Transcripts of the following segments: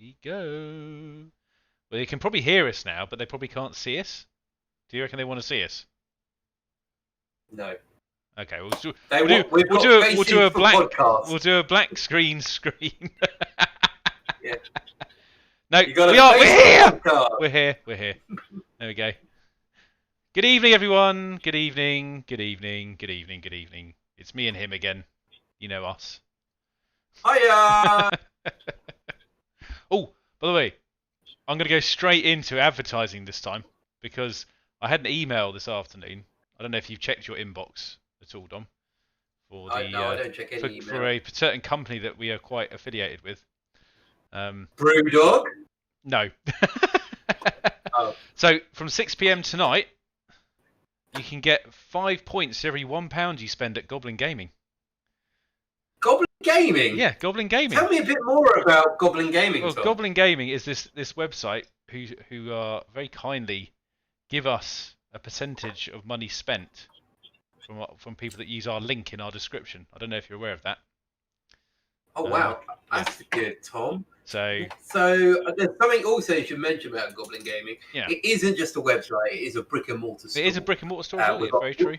we go. Well, they can probably hear us now, but they probably can't see us. Do you reckon they want to see us? No. Okay, we'll do a black screen. Yeah. No, we're here. We're here. There we go. Good evening, everyone. Good evening. It's me and him again. You know us. Hiya! Oh, by the way, I'm going to go straight into advertising this time because I had an email this afternoon. I don't know if you've checked your inbox at all, Dom. No, I don't check any email. For a certain company that we are quite affiliated with. Brewdog? No. Oh. So from 6 PM tonight, you can get 5 points for every £1 you spend at Goblin Gaming. Goblin Gaming? Yeah, Goblin Gaming. Tell me a bit more about Goblin Gaming, Well, Tom. Goblin Gaming is this website who are very kindly give us a percentage of money spent from people that use our link in our description. I don't know if you're aware of that. Oh wow, that's good, Tom. So there's something also you should mention about Goblin Gaming. Yeah. It isn't just a website; it is a brick and mortar store. It is a brick and mortar store. Very true.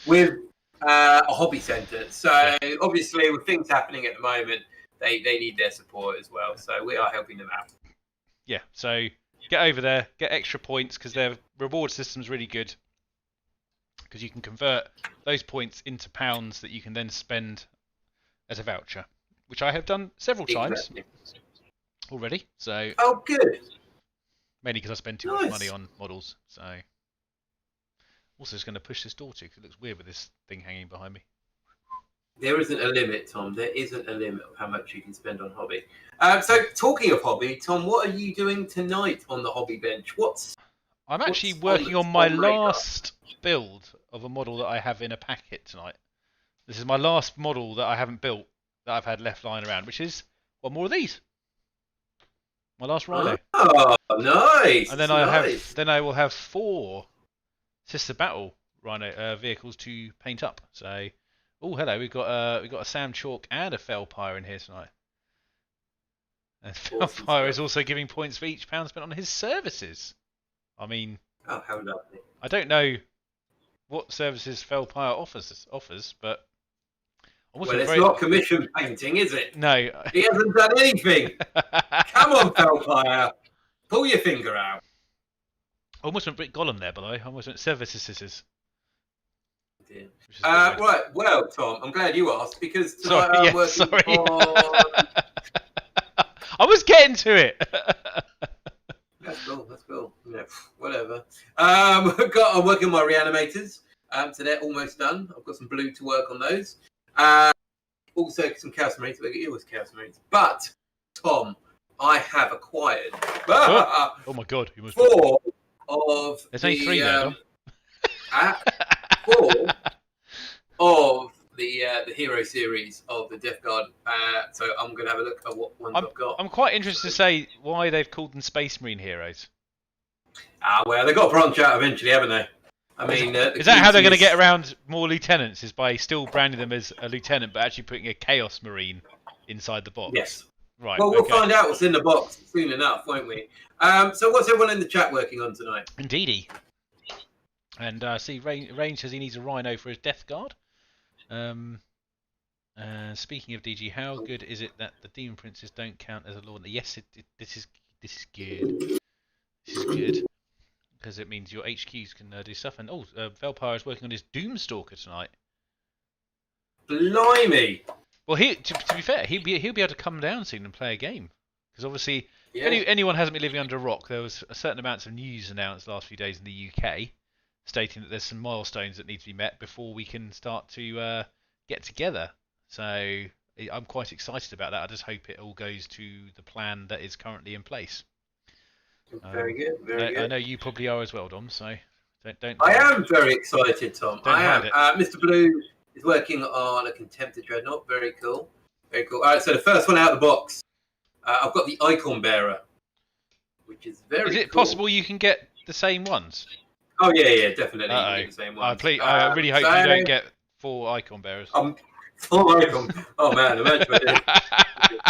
With a hobby centre. So obviously, with things happening at the moment, they need their support as well. So we are helping them out. Yeah. So get over there, get extra points because their reward system's really good. Because you can convert those points into pounds that you can then spend as a voucher, which I have done several times already. So good. Mainly because I spend too much money on models. So also just going to push this door too because it looks weird with this thing hanging behind me. There isn't a limit, Tom. There isn't a limit of how much you can spend on hobby. So talking of hobby, Tom, what are you doing tonight on the hobby bench? I'm actually working on my last build of a model that I have in a packet tonight. This is my last model that I haven't built that I've had left lying around, which is one more of these. My last Rhino. Oh, nice! And then I will have 4 Sister Battle Rhino vehicles to paint up. So, oh hello, we've got a Sam Chalk and a Felpire in here tonight. And Felpire is also giving points for each pound spent on his services. I mean, how lovely! I don't know what services Felpire offers, but it's not commission painting, is it? No, he hasn't done anything. Come on, Felpire, pull your finger out. I almost went Brick Gollum there, by the way. I almost went services. Right, well, Tom, I'm glad you asked because tonight I'm working on. I was getting to it. That's cool. Yeah, whatever. I'm working on my reanimators. So they're almost done. I've got some blue to work on those. Also some Chaos Marines. It was Chaos Marines. But, Tom, I have acquired oh my god, you must 4 of There's only 3 there, Dom. 4 of the hero series of the Death Guard. So I'm going to have a look at what ones I've got. I'm quite interested to say why they've called them Space Marine heroes. Well, they've got to branch out eventually, haven't they? I mean, is that how they're going to get around more lieutenants? Is by still branding them as a lieutenant, but actually putting a Chaos Marine inside the box? Yes. Right. Well, we'll find out what's in the box soon enough, won't we? So what's everyone in the chat working on tonight? Indeedy. And see, Rain says he needs a Rhino for his Death Guard. Speaking of DG, how good is it that the Demon Princes don't count as a Lord? Yes, this is good. This is good because it means your HQs can do stuff. And Velpire is working on his Doomstalker tonight. Blimey! Well, to be fair, he'll be able to come down soon and play a game because obviously, if anyone hasn't been living under a rock, there was a certain amounts of news announced the last few days in the UK, stating that there's some milestones that need to be met before we can start to get together. So I'm quite excited about that. I just hope it all goes to the plan that is currently in place. Very good. Very good. I know you probably are as well, Dom. So don't. I am very excited, Tom. Don't hide it. Mr. Blue is working on a Contemptor Dreadnought. Very cool. Very cool. All right. So the first one out of the box, I've got the Icon Bearer, which is very. Is it possible you can get the same ones? Oh yeah, definitely. You can get the same ones. I really hope you don't get 4 Icon Bearers. 4 Icon. Oh man, imagine I did.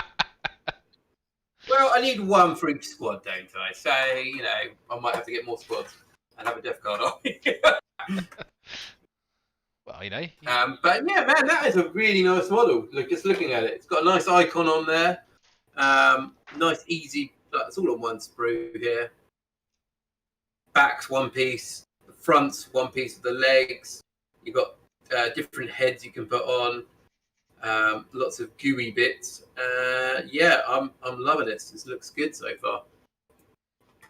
Well, I need one for each squad, don't I? So, you know, I might have to get more squads and have a death card on. Well, you know. But yeah, man, that is a really nice model. Look, just looking at it, it's got a nice icon on there. Nice, easy. It's all on one sprue here. Back's one piece. The front's one piece of the legs. You've got different heads you can put on. Lots of gooey bits. Yeah, I'm loving this. This looks good so far.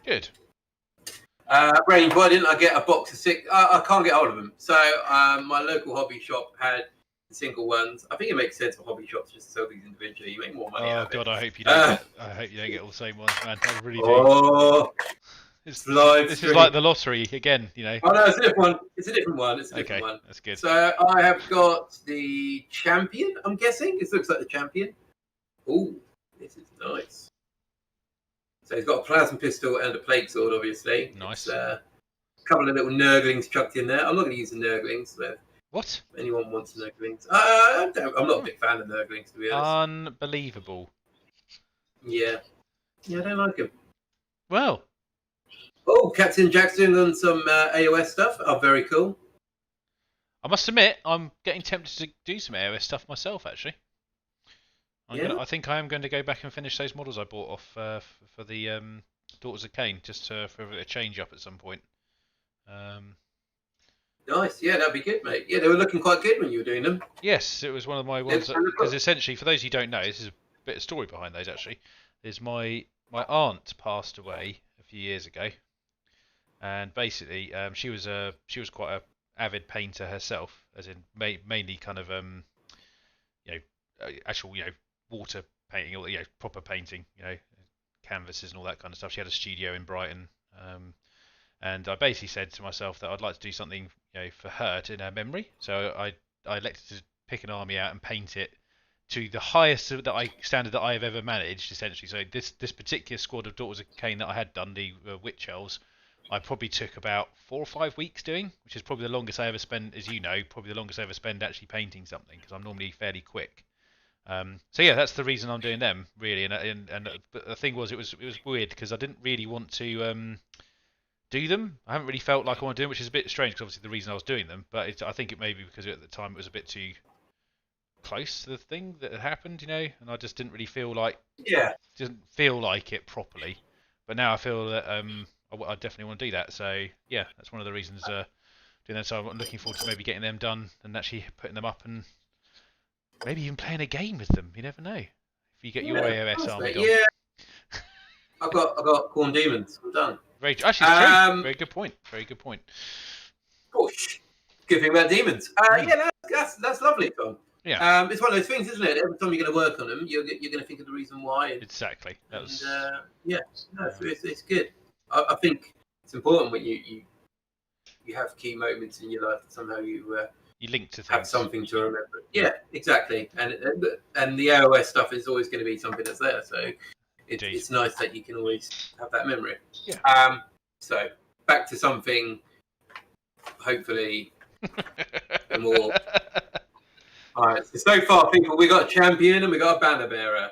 Good. Range, why didn't I get a box of 6? I can't get hold of them. So my local hobby shop had the single ones. I think it makes sense for hobby shops just to sell these individually. You make more money. Oh God, I hope you don't. I hope you don't get all the same ones, man. I really do. Oh, this is like the lottery again, you know. Oh no, it's a different one. It's a different one. Okay, that's good. So I have got the champion. I'm guessing it looks like the champion. Oh, this is nice. So he's got a plasma pistol and a plague sword, obviously. Nice. A couple of little nurglings chucked in there. I'm not going to use the nurglings. So what? If anyone wants nurglings? I'm not a big fan of nurglings, to be honest. Unbelievable. Yeah. Yeah, I don't like them. Well. Oh, Captain Jack's doing on some AOS stuff. Oh, very cool. I must admit, I'm getting tempted to do some AOS stuff myself, actually. I think I am going to go back and finish those models I bought off for the Daughters of Cain, just for a change up at some point. Nice, yeah, that'd be good, mate. Yeah, they were looking quite good when you were doing them. Yes, it was one of my ones, because essentially, for those who don't know, this is a bit of story behind those, actually. Is my aunt passed away a few years ago, and basically she was quite a avid painter herself, as in mainly kind of actual water painting, or proper painting, canvases and all that kind of stuff. She had a studio in Brighton, and I basically said to myself that I'd like to do something for her in her memory. So I elected to pick an army out and paint it to the highest standard that I have ever managed, essentially. So this particular squad of Daughters of Cain that I had done, the Witch Elves, I probably took about 4 or 5 weeks doing, which is probably the longest I ever spent, as you know, probably the longest I ever spend actually painting something, because I'm normally fairly quick. So yeah, that's the reason I'm doing them, really. And the thing was, it was weird because I didn't really want to do them. I haven't really felt like I want to do them, which is a bit strange because obviously the reason I was doing them. But I think it may be because at the time it was a bit too close to the thing that had happened, and I just didn't really feel like it properly. But now I feel that I definitely want to do that. So yeah, that's one of the reasons doing that. So I'm looking forward to maybe getting them done and actually putting them up and maybe even playing a game with them. You never know. If you get your AOS army done. Yeah. I've got Corn Demons. I'm done. Actually, it's true. Very good point. Very good point. Gosh. Good thing about demons. Yeah, that's lovely, Tom. Yeah. It's one of those things, isn't it? Every time you're going to work on them, you're going to think of the reason why. Exactly. It's good. I think it's important when you have key moments in your life that somehow you link to things. Have something to remember. Yeah, exactly. And the AOS stuff is always going to be something that's there. So it's nice that you can always have that memory. Yeah. So back to something, hopefully, more. All right. So far, people, we got a champion and we got a banner bearer.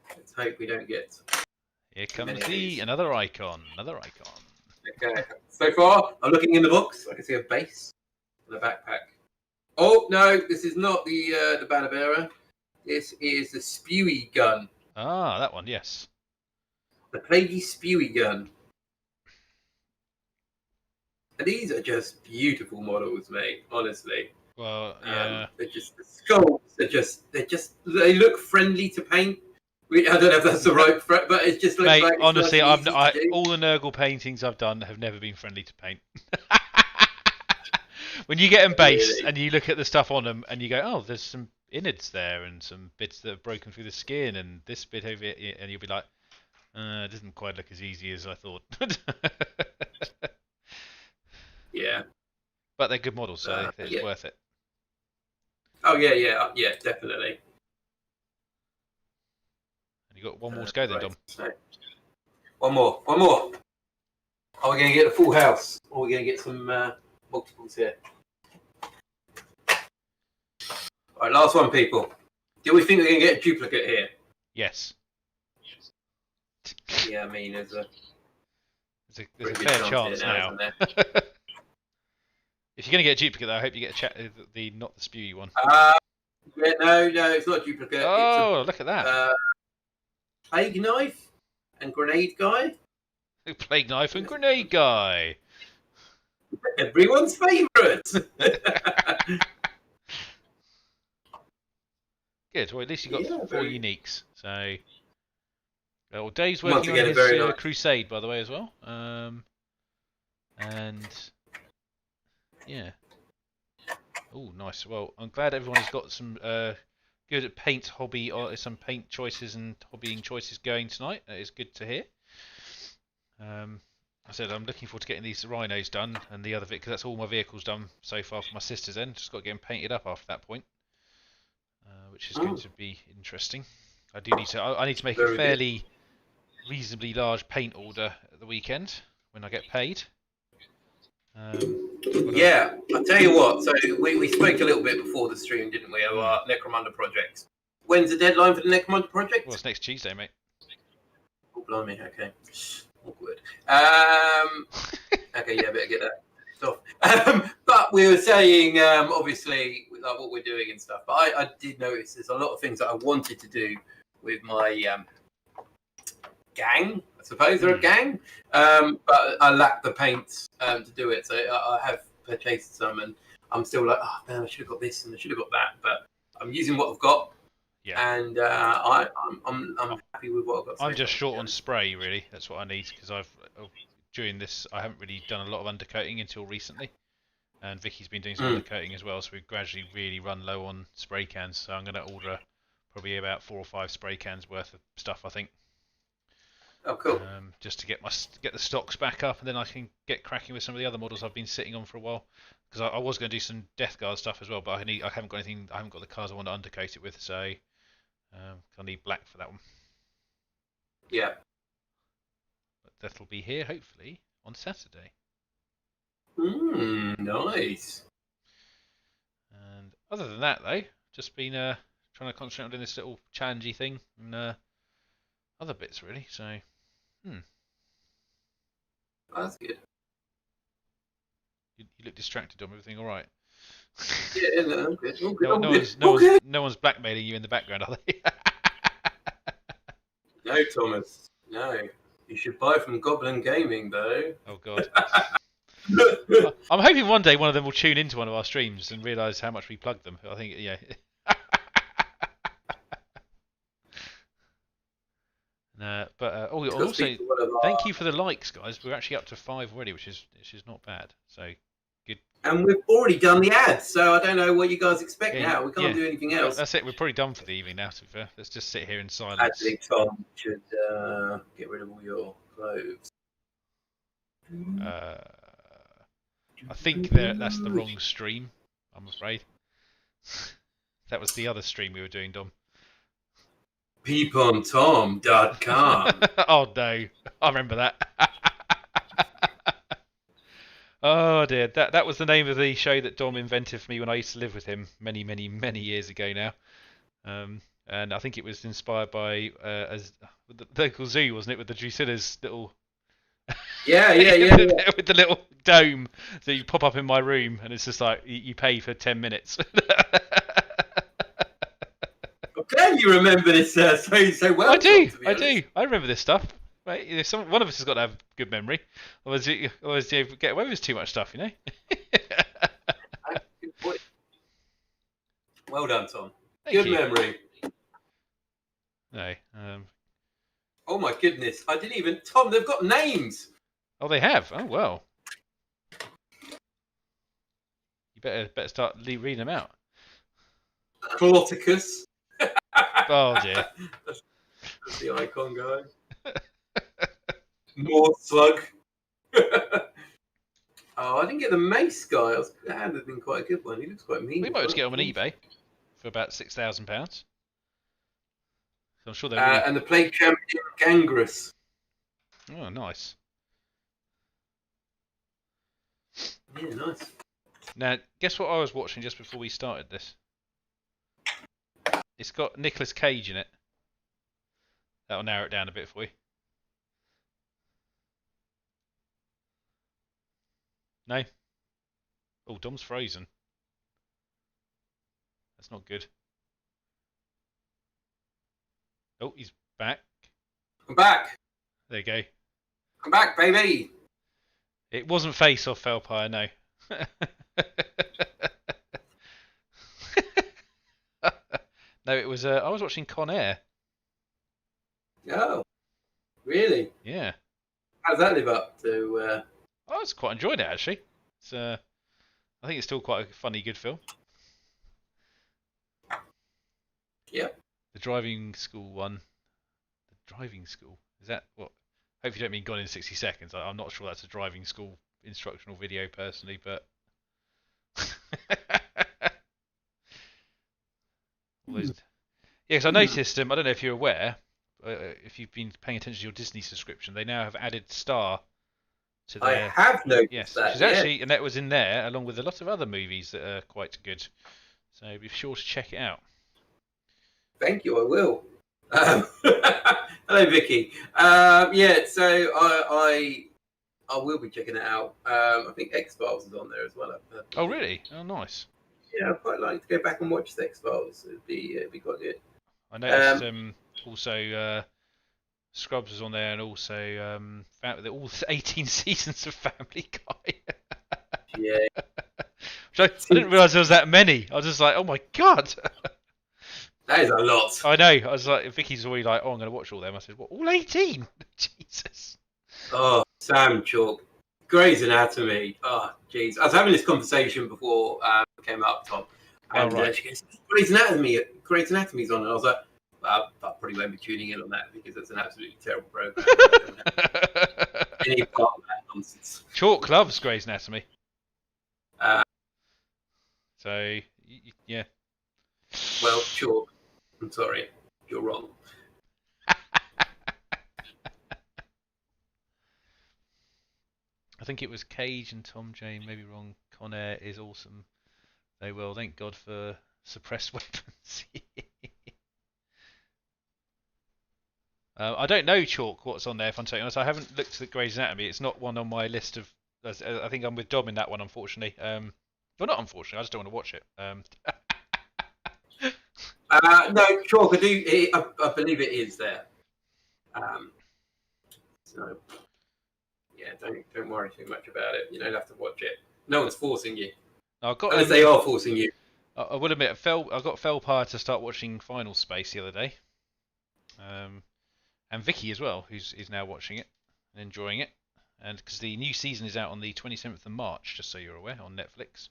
Let's hope we don't get. Here comes another icon. Okay. So far, I'm looking in the box. I can see a base and a backpack. Oh no, this is not the banner bearer. This is the Spewy Gun. Ah, that one, yes. The Plaguey Spewy Gun. And these are just beautiful models, mate. Honestly. Well, yeah. They're just the skulls. They look friendly to paint. I don't know if that's the right, but it just looks Mate, like. Honestly, all the Nurgle paintings I've done have never been friendly to paint. When you get them based and you look at the stuff on them and you go, oh, there's some innards there and some bits that have broken through the skin and this bit over here, and you'll be like, it doesn't quite look as easy as I thought. Yeah. But they're good models, so it's worth it. Oh yeah, definitely. And you got one more to go then, Dom. So, one more. Are we going to get a full house, or are we going to get some multiples here? All right, last one, people. Do we think we're going to get a duplicate here? Yes. Yeah, I mean, there's a fair chance now. Isn't there? If you're going to get a duplicate, though, I hope you get the not the spewy one. Yeah, no, it's not a duplicate. Oh, it's look at that. Plague knife and grenade guy. Plague knife and grenade guy. Everyone's favourite. Good. Well, at least you got 4 uniques. So, well, Dave's Once working again, on his nice. crusade, by the way, as well. And yeah. Oh, nice. Well, I'm glad everyone has got some good at paint hobby or some paint choices and hobbying choices going tonight. That is good to hear. I said I'm looking forward to getting these rhinos done and the other bit because that's all my vehicles done so far for my sister's end. Just got to get them painted up after that point, which is going to be interesting. I need to make a fairly reasonably large paint order at the weekend when I get paid. Yeah, I'll tell you what. So we spoke a little bit before the stream, didn't we, of our Necromunda project. When's the deadline for the Necromunda project? Well, it's next Tuesday, mate. Oh, blimey, okay. Awkward. Okay, yeah, better get that off. But we were saying, obviously, like what we're doing and stuff. But I did notice there's a lot of things that I wanted to do with my gang. I suppose they're a gang, but I lack the paint to do it. So I have purchased some, and I'm still like, oh man, I should have got this and I should have got that. But I'm using what I've got. Yeah. And I'm happy with what I've got. I'm just short on spray, really. That's what I need because during this I haven't really done a lot of undercoating until recently, and Vicky's been doing some undercoating as well. So we've gradually really run low on spray cans. So I'm going to order probably about 4 or 5 spray cans worth of stuff, I think. Oh, cool. Just to get the stocks back up, and then I can get cracking with some of the other models I've been sitting on for a while. Because I was going to do some Death Guard stuff as well, but I haven't got anything. I haven't got the cars I want to undercoat it with, so. I need black for that one. Yeah. But that'll be here, hopefully, on Saturday. Nice. And other than that, though, just been trying to concentrate on doing this little challengey thing and other bits, really. So, That's good. You look distracted, Dom. Everything all right? Yeah, no, good. No one's blackmailing you in the background, are they? No, Thomas. No. You should buy from Goblin Gaming, though. Oh, God. I'm hoping one day one of them will tune into one of our streams and realise how much we plug them. I think, yeah. Also, thank you for the likes, guys. We're actually up to 5 already, which is not bad. So, good. And we've already done the ads, so I don't know what you guys expect now. We can't do anything else. That's it. We're probably done for the evening now, to be fair. Let's just sit here in silence. Actually, Tom should get rid of all your clothes. I think that's the wrong stream, I'm afraid. That was the other stream we were doing, Dom. peepontom.com. Oh, no. I remember that. Oh dear, that was the name of the show that Dom invented for me when I used to live with him many, many, many years ago now. And I think it was inspired by the local zoo, wasn't it, with the Drusilla's little... Yeah. With the little dome that you pop up in my room, and it's just like, you pay for 10 minutes. I'm glad you remember this so well. I do. I remember this stuff. Right? One of us has got to have good memory. Otherwise you get away with too much stuff, you know? Good point. Well done, Tom. Thank you. Memory. No. Oh my goodness. I didn't even... Tom, they've got names. Oh, they have? Oh, well. You better start reading them out. Cloticus. Oh, dear. That's the icon guy. More slug. Oh, I didn't get the mace guy. That had been quite a good one. He looks quite mean. We might have to get him on eBay for about £6,000. I'm sure they're and the Plague Champion Gangrous. Oh, nice. Yeah, nice. Now, guess what I was watching just before we started this? It's got Nicolas Cage in it. That'll narrow it down a bit for you. No? Oh, Dom's frozen. That's not good. Oh, he's back. I'm back. There you go. I'm back, baby. It wasn't Face Off Felpire, no. No, it was. I was watching Con Air. Oh, really? Yeah. How does that live up to? I was quite enjoying it actually. It's. I think it's still quite a funny, good film. Yep. The driving school one. The driving school, is that what? Hope you don't mean Gone in 60 Seconds. I'm not sure that's a driving school instructional video personally, but. Yeah, because I noticed. I don't know if you're aware. If you've been paying attention to your Disney subscription, they now have added Star to their. I have noticed yes, that. Which is actually, and that was in there along with a lot of other movies that are quite good. So be sure to check it out. Thank you. I will. Hello, Vicky. Yeah, so I will be checking it out. I think X-Files is on there as well. Oh, really? Oh, nice. Yeah, I'd quite like to go back and watch the X-Files. It'd be quite good. I noticed also Scrubs was on there, and also all 18 seasons of Family Guy. Yeah. Which I didn't realise there was that many. I was just like, oh my god. That is a lot. I know. I was like, Vicky's already like, oh, I'm going to watch all them. I said, what, all 18? Jesus. Oh, Sam Chalk. Grey's Anatomy. Oh, jeez. I was having this conversation before it came up, Tom. And right. she goes, Grey's Anatomy's on. And I was like, well, I probably won't be tuning in on that because it's an absolutely terrible program. Any part of that nonsense. Chalk loves Grey's Anatomy. So, yeah. Well, Chalk, I'm sorry. You're wrong. I think it was Cage and Tom J, maybe wrong. Con Air is awesome. They will. Thank God for suppressed weapons. I don't know, Chalk, what's on there, if I'm totally honest. I haven't looked at Grey's Anatomy. It's not one on my list of... I think I'm with Dom in that one, unfortunately. Well, not unfortunately, I just don't want to watch it. No, Chalk, I believe it is there. So, yeah, don't worry too much about it. You don't have to watch it. No one's forcing you. Unless they are forcing you. I will admit, I got Felpire to start watching Final Space the other day. And Vicky as well, who's now watching it and enjoying it. And because the new season is out on the 27th of March, just so you're aware, on Netflix.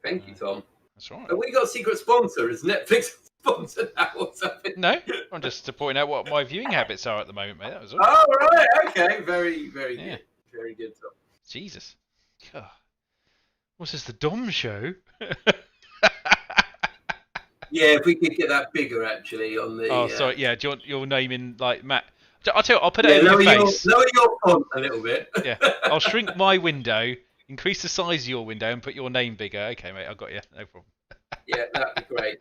Thank you, Tom. That's right. Have we got a secret sponsor? Is Netflix sponsored now or something? No, I'm just to point out what my viewing habits are at the moment, mate. That was all. Oh, right. Okay. Very, very good. Very good, Tom. Jesus. God. What's this, the Dom show? Yeah, if we could get that bigger, actually, on the... Oh, sorry. Yeah, do you want your name in, like, Matt? I'll tell you what, I'll put it in your face. Lower your font a little bit. Yeah. I'll shrink my window, increase the size of your window, and put your name bigger. Okay, mate, I've got you. No problem. Yeah, that'd be great.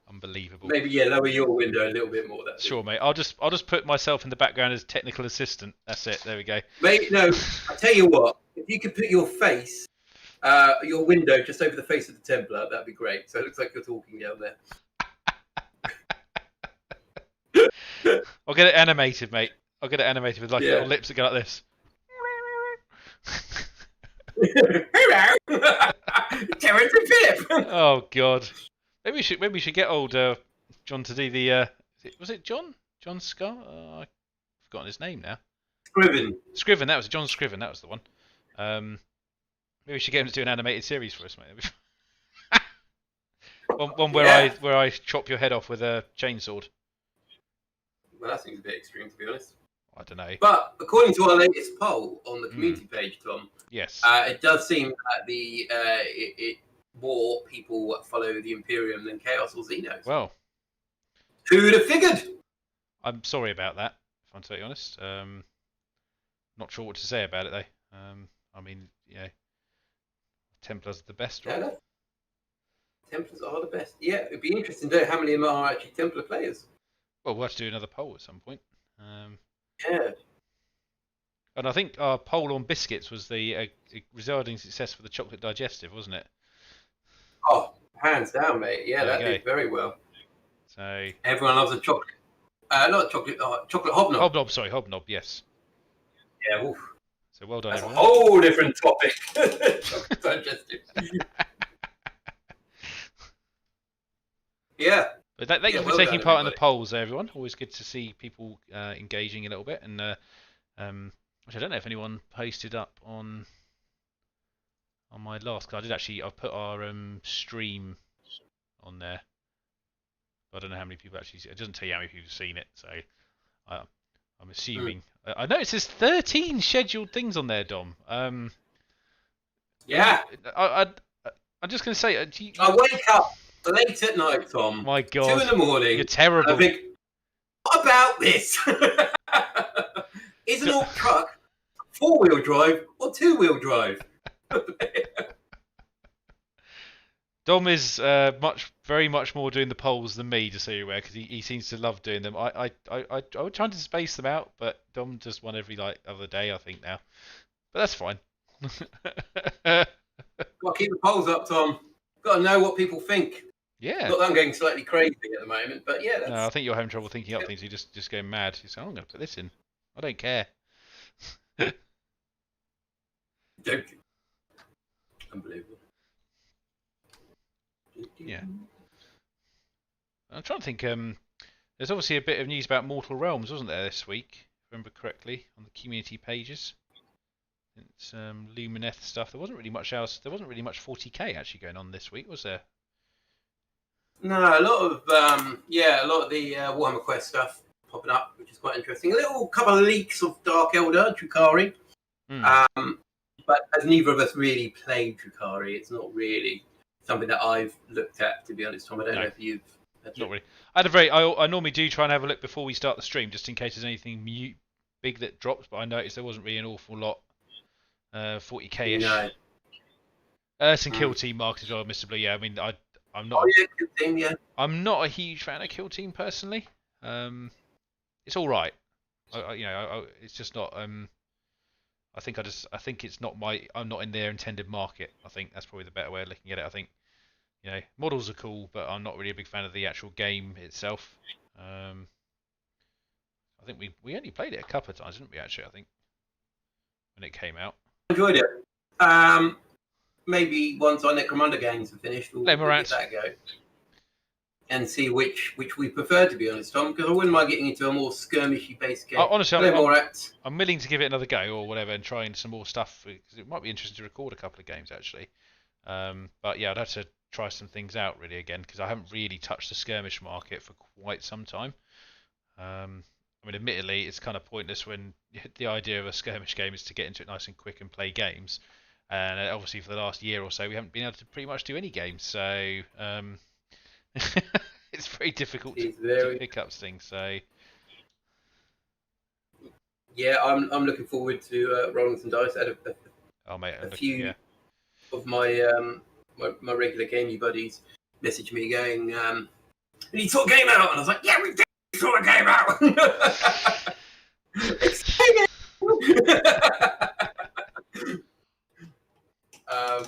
Unbelievable. Maybe, yeah, lower your window a little bit more. Sure, mate. I'll just put myself in the background as technical assistant. That's it. There we go. Mate, no, I tell you what. If you could put your face, your window just over the face of the Templar, that'd be great. So it looks like you're talking down there. I'll get it animated, mate. I'll get it animated with like little lips that go like this. Hello, Terrence and Philip. Oh God. Maybe we should get old John to do the. Was it John? John Scar? I've forgotten his name now. Scriven. That was John Scriven. That was the one. Maybe we should get him to do an animated series for us, mate. one where I chop your head off with a chainsaw. Well, that seems a bit extreme, to be honest. I don't know. But according to our latest poll on the community page, Tom, yes, it does seem that more people follow the Imperium than Chaos or Xenos. Well, who'd have figured? I'm sorry about that, if I'm totally honest. Not sure what to say about it though. I mean, Templars are the best, right? Yeah, Templars are the best. Yeah, it'd be interesting to know how many of them are actually Templar players. Well, we'll have to do another poll at some point. Yeah. And I think our poll on biscuits was the resounding success for the chocolate digestive, wasn't it? Oh, hands down, mate. Yeah, There that you did very well. So Everyone loves a chocolate. Not chocolate. Chocolate hobnob. Hobnob, yes. Yeah. Oof. So well done, That's everyone. a whole different topic. Chocolate digestive. Yeah. But thank you for taking part in the polls, everyone. Always good to see people engaging a little bit, and which I don't know if anyone posted up on my last. Cause I did actually. I've put our stream on there. I don't know how many people actually. It doesn't tell you how many people have seen it, so I'm assuming. I noticed there's 13 scheduled things on there, Dom. Yeah. I'm just going to say. I wake up late at night, Tom. My God. 2 a.m. You're terrible. I think, what about this? Is an alt truck 4-wheel drive or 2-wheel drive? Dom is very much more doing the polls than me, just so you're aware, because he seems to love doing them. I was trying to space them out, but Dom just won every other day, I think now. But that's fine. Got to keep the polls up, Tom. Got to know what people think. Yeah. Not that I'm getting slightly crazy at the moment, but yeah. No, I think you're having trouble thinking up things. You're just going mad. You say, I'm going to put this in. I don't care. Joking. Unbelievable. Yeah. I'm trying to think. There's obviously a bit of news about Mortal Realms, wasn't there, this week? If I remember correctly, on the community pages. It's Lumineth stuff. There wasn't really much else. There wasn't really much 40k actually going on this week, was there? No, a lot of the Warhammer Quest stuff popping up, which is quite interesting. A little couple of leaks of Dark Elder, Drukhari. But as neither of us really played Drukhari, it's not really something that I've looked at, to be honest, Tom. I don't know if you've. Not really. I normally do try and have a look before we start the stream, just in case there's anything big that drops. But I noticed there wasn't really an awful lot 40k-ish. No. Some Kill Team marked as well, Mr. Blue. Yeah, I mean, I'm not. Kill Team, yeah. I'm not a huge fan of Kill Team personally. It's all right. It's just not. I think it's not I'm not in their intended market. I think that's probably the better way of looking at it. I think, models are cool, but I'm not really a big fan of the actual game itself. I think we only played it a couple of times, didn't we? Actually, I think when it came out. Enjoyed it. Maybe once our Necromunda games are finished, we'll give that a go and see which we prefer, to be honest, Tom. Because I wouldn't mind getting into a more skirmishy based game. Honestly, I'm willing to give it another go or whatever and trying some more stuff, because it might be interesting to record a couple of games actually. But yeah, I'd have to try some things out really again, because I haven't really touched the skirmish market for quite some time. I mean, admittedly, it's kind of pointless when the idea of a skirmish game is to get into it nice and quick and play games. And obviously, for the last year or so, we haven't been able to pretty much do any games. So it's very difficult to pick up things. So yeah, I'm looking forward to rolling some dice. I had a few of my my regular gaming buddies messaged me going, "We need to sort a game out," and I was like, "Yeah, we did sort a game out."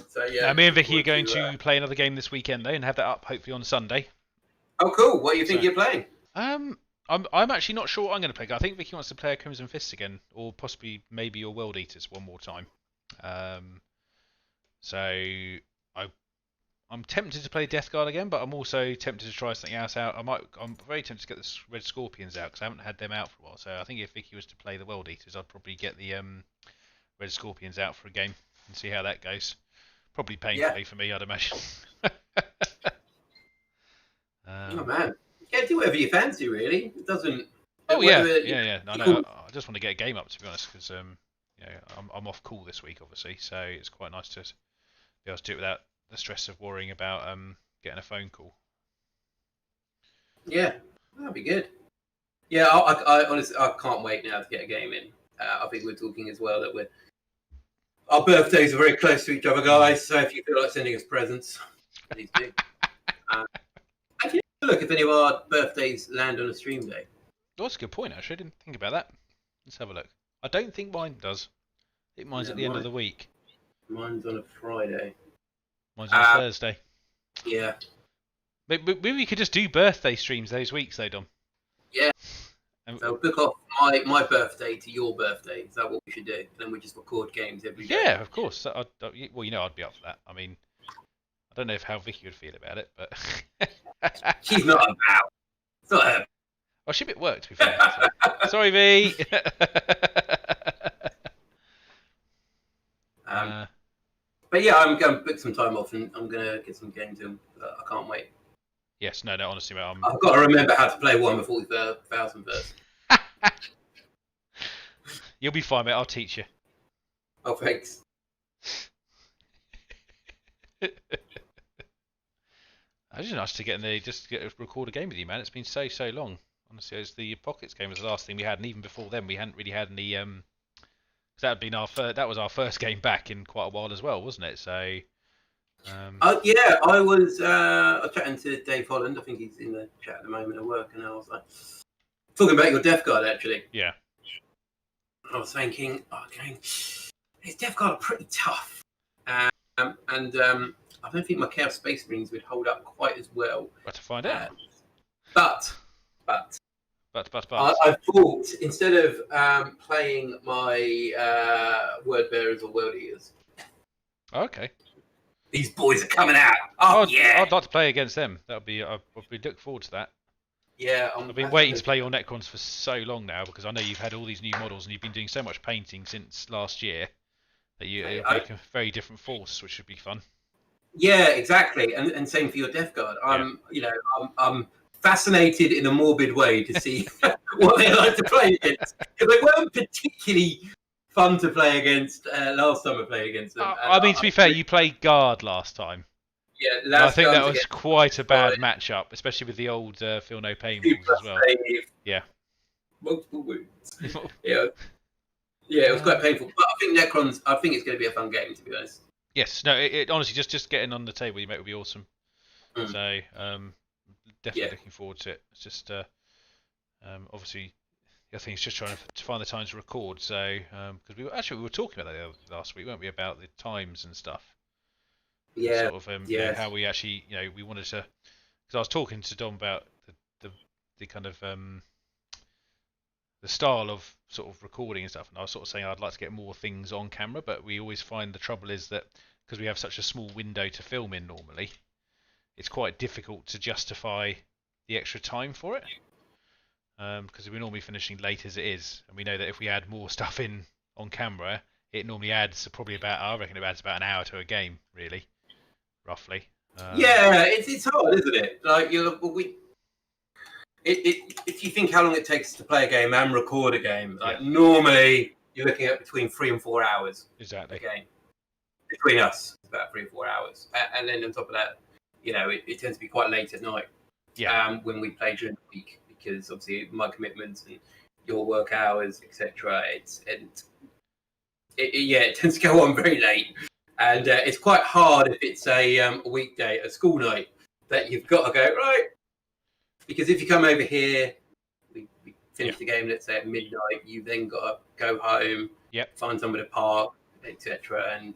So yeah. Me and Vicky are going to play another game this weekend though, and have that up hopefully on Sunday. Oh, cool! What do you think you're playing? I'm actually not sure what I'm going to play. I think Vicky wants to play a Crimson Fist again, or possibly maybe your World Eaters one more time. So I'm tempted to play Death Guard again, but I'm also tempted to try something else out. I'm very tempted to get the Red Scorpions out, because I haven't had them out for a while. So I think if Vicky was to play the World Eaters, I'd probably get the Red Scorpions out for a game and see how that goes. Probably painfully for me, I'd imagine. Oh man, yeah, do whatever you fancy, really. It doesn't. Oh yeah. No, I just want to get a game up, to be honest, because I'm off call this week, obviously, so it's quite nice to be able to do it without the stress of worrying about getting a phone call. Yeah, that'd be good. Yeah, I honestly can't wait now to get a game in. I think we're talking as well that our birthdays are very close to each other, guys. So if you feel like sending us presents, please do. Actually, look look if any of our birthdays land on a stream day. Oh, that's a good point, actually. I didn't think about that. Let's have a look. I don't think mine does. I think mine's at the end of the week. Mine's on a Friday. Mine's on a Thursday. Yeah. Maybe we could just do birthday streams those weeks, though, Dom. Yeah. So book off my birthday to your birthday. Is that what we should do? Then we just record games every day. Yeah, of course. Well, you know, I'd be up for that. I mean, I don't know how Vicky would feel about it, but she's not about. It's not her. Oh, she'd be at work, to be fair. So. Sorry, V. But yeah, I'm going to book some time off and I'm going to get some games in. I can't wait. Yes, no, honestly, mate. I've got to remember how to play Warhammer 40,000 first. You'll be fine, mate. I'll teach you. Oh, thanks. It's just nice to record a game with you, man. It's been so long. Honestly, it's the Pockets game was the last thing we had, and even before then, we hadn't really had any. That was our first game back in quite a while as well, wasn't it? So. Yeah, I was chatting to Dave Holland. I think he's in the chat at the moment at work, and I was like, talking about your Death Guard actually. Yeah. I was thinking, his Death Guard are pretty tough, and I don't think my Chaos Space Marines would hold up quite as well. But to find out. But. I thought instead of playing my Word Bearers or World Eaters. Okay. These boys are coming out. Oh, yeah. I'd like to play against them. I'd look forward to that. Yeah. I've been waiting to play your Necrons for so long now because I know you've had all these new models and you've been doing so much painting since last year that it'll make a very different force, which should be fun. Yeah, exactly. And same for your Death Guard. I'm fascinated in a morbid way to see what they like to play against because they weren't particularly fun to play against last time I played against them. I mean, to be fair, you played guard last time. Yeah, I think that was quite a bad matchup, especially with the old Feel No Pain rules as well. Yeah. Multiple wounds. Yeah, it was quite painful. But I think Necrons, I think it's going to be a fun game, to be honest. Yes, no, it honestly, just getting on the table, you mate, would be awesome. So, definitely looking forward to it. It's just, obviously, the other thing is just trying to find the time to record. So, because we were talking about that last week, weren't we, about the times and stuff? Yeah. Sort of, how we actually, we wanted to, because I was talking to Dom about the kind of the style of sort of recording and stuff, and I was sort of saying I'd like to get more things on camera, but we always find the trouble is that because we have such a small window to film in normally, it's quite difficult to justify the extra time for it. Because we're normally finishing late as it is, and we know that if we add more stuff in on camera, it normally adds probably I reckon it adds about an hour to a game, really, roughly. It's hard, isn't it? Like if you think how long it takes to play a game and record a game, normally you're looking at between 3 and 4 hours. Exactly. A game between us, it's about 3 or 4 hours, and then on top of that, it tends to be quite late at night. Yeah. When we play during the week. Because obviously my commitments and your work hours, etc. It tends to go on very late, and it's quite hard if it's a weekday, a school night, that you've got to go right. Because if you come over here, we finish the game, let's say at midnight, you then got to go home, find somewhere to park, etc. And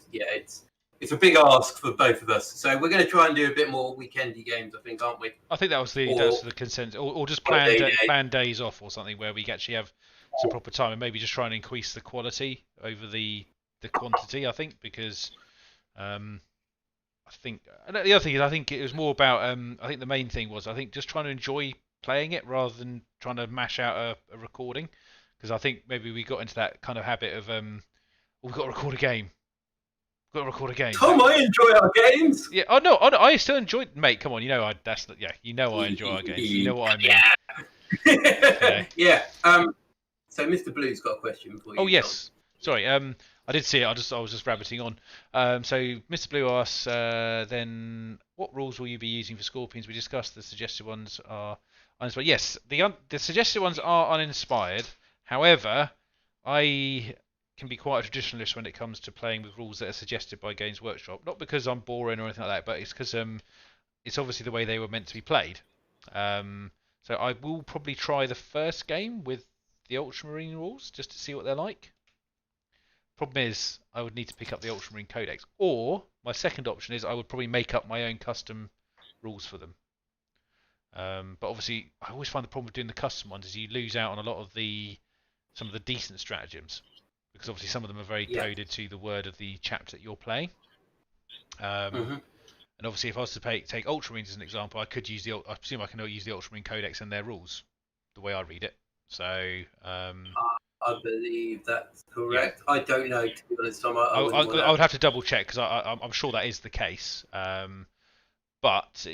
it's a big ask for both of us. So we're going to try and do a bit more weekendy games, I think, aren't we? I think that was the consensus. Or just plan days off or something where we actually have some proper time and maybe just try and increase the quality over the quantity, I think, because I think... And the other thing is I think it was more about... I think the main thing was just trying to enjoy playing it rather than trying to mash out a recording. Because I think maybe we got into that kind of habit of we've got to record a game. Tom, I enjoy our games. Yeah. Oh no, I still enjoy. Mate, come on. I enjoy our games. You know what I mean. Okay. Yeah. So Mr. Blue's got a question for you. Oh yes. Tom. Sorry. I did see it. I was just rabbiting on. So Mr. Blue asks, then what rules will you be using for Scorpions? We discussed the suggested ones are uninspired. Yes, the suggested ones are uninspired. However, I can be quite a traditionalist when it comes to playing with rules that are suggested by Games Workshop. Not because I'm boring or anything like that, but it's because it's obviously the way they were meant to be played. So I will probably try the first game with the Ultramarine rules just to see what they're like. Problem is, I would need to pick up the Ultramarine Codex, or my second option is I would probably make up my own custom rules for them. But obviously, I always find the problem with doing the custom ones is you lose out on a lot of some of the decent stratagems, because obviously some of them are very coded to the word of the chapter that you're playing. And obviously, if I was to take Ultramarines as an example, I presume I can use the Ultramarine Codex and their rules, the way I read it. So. I believe that's correct. Yeah. I don't know, to be honest, Tom. I would have to double check because I'm sure that is the case. But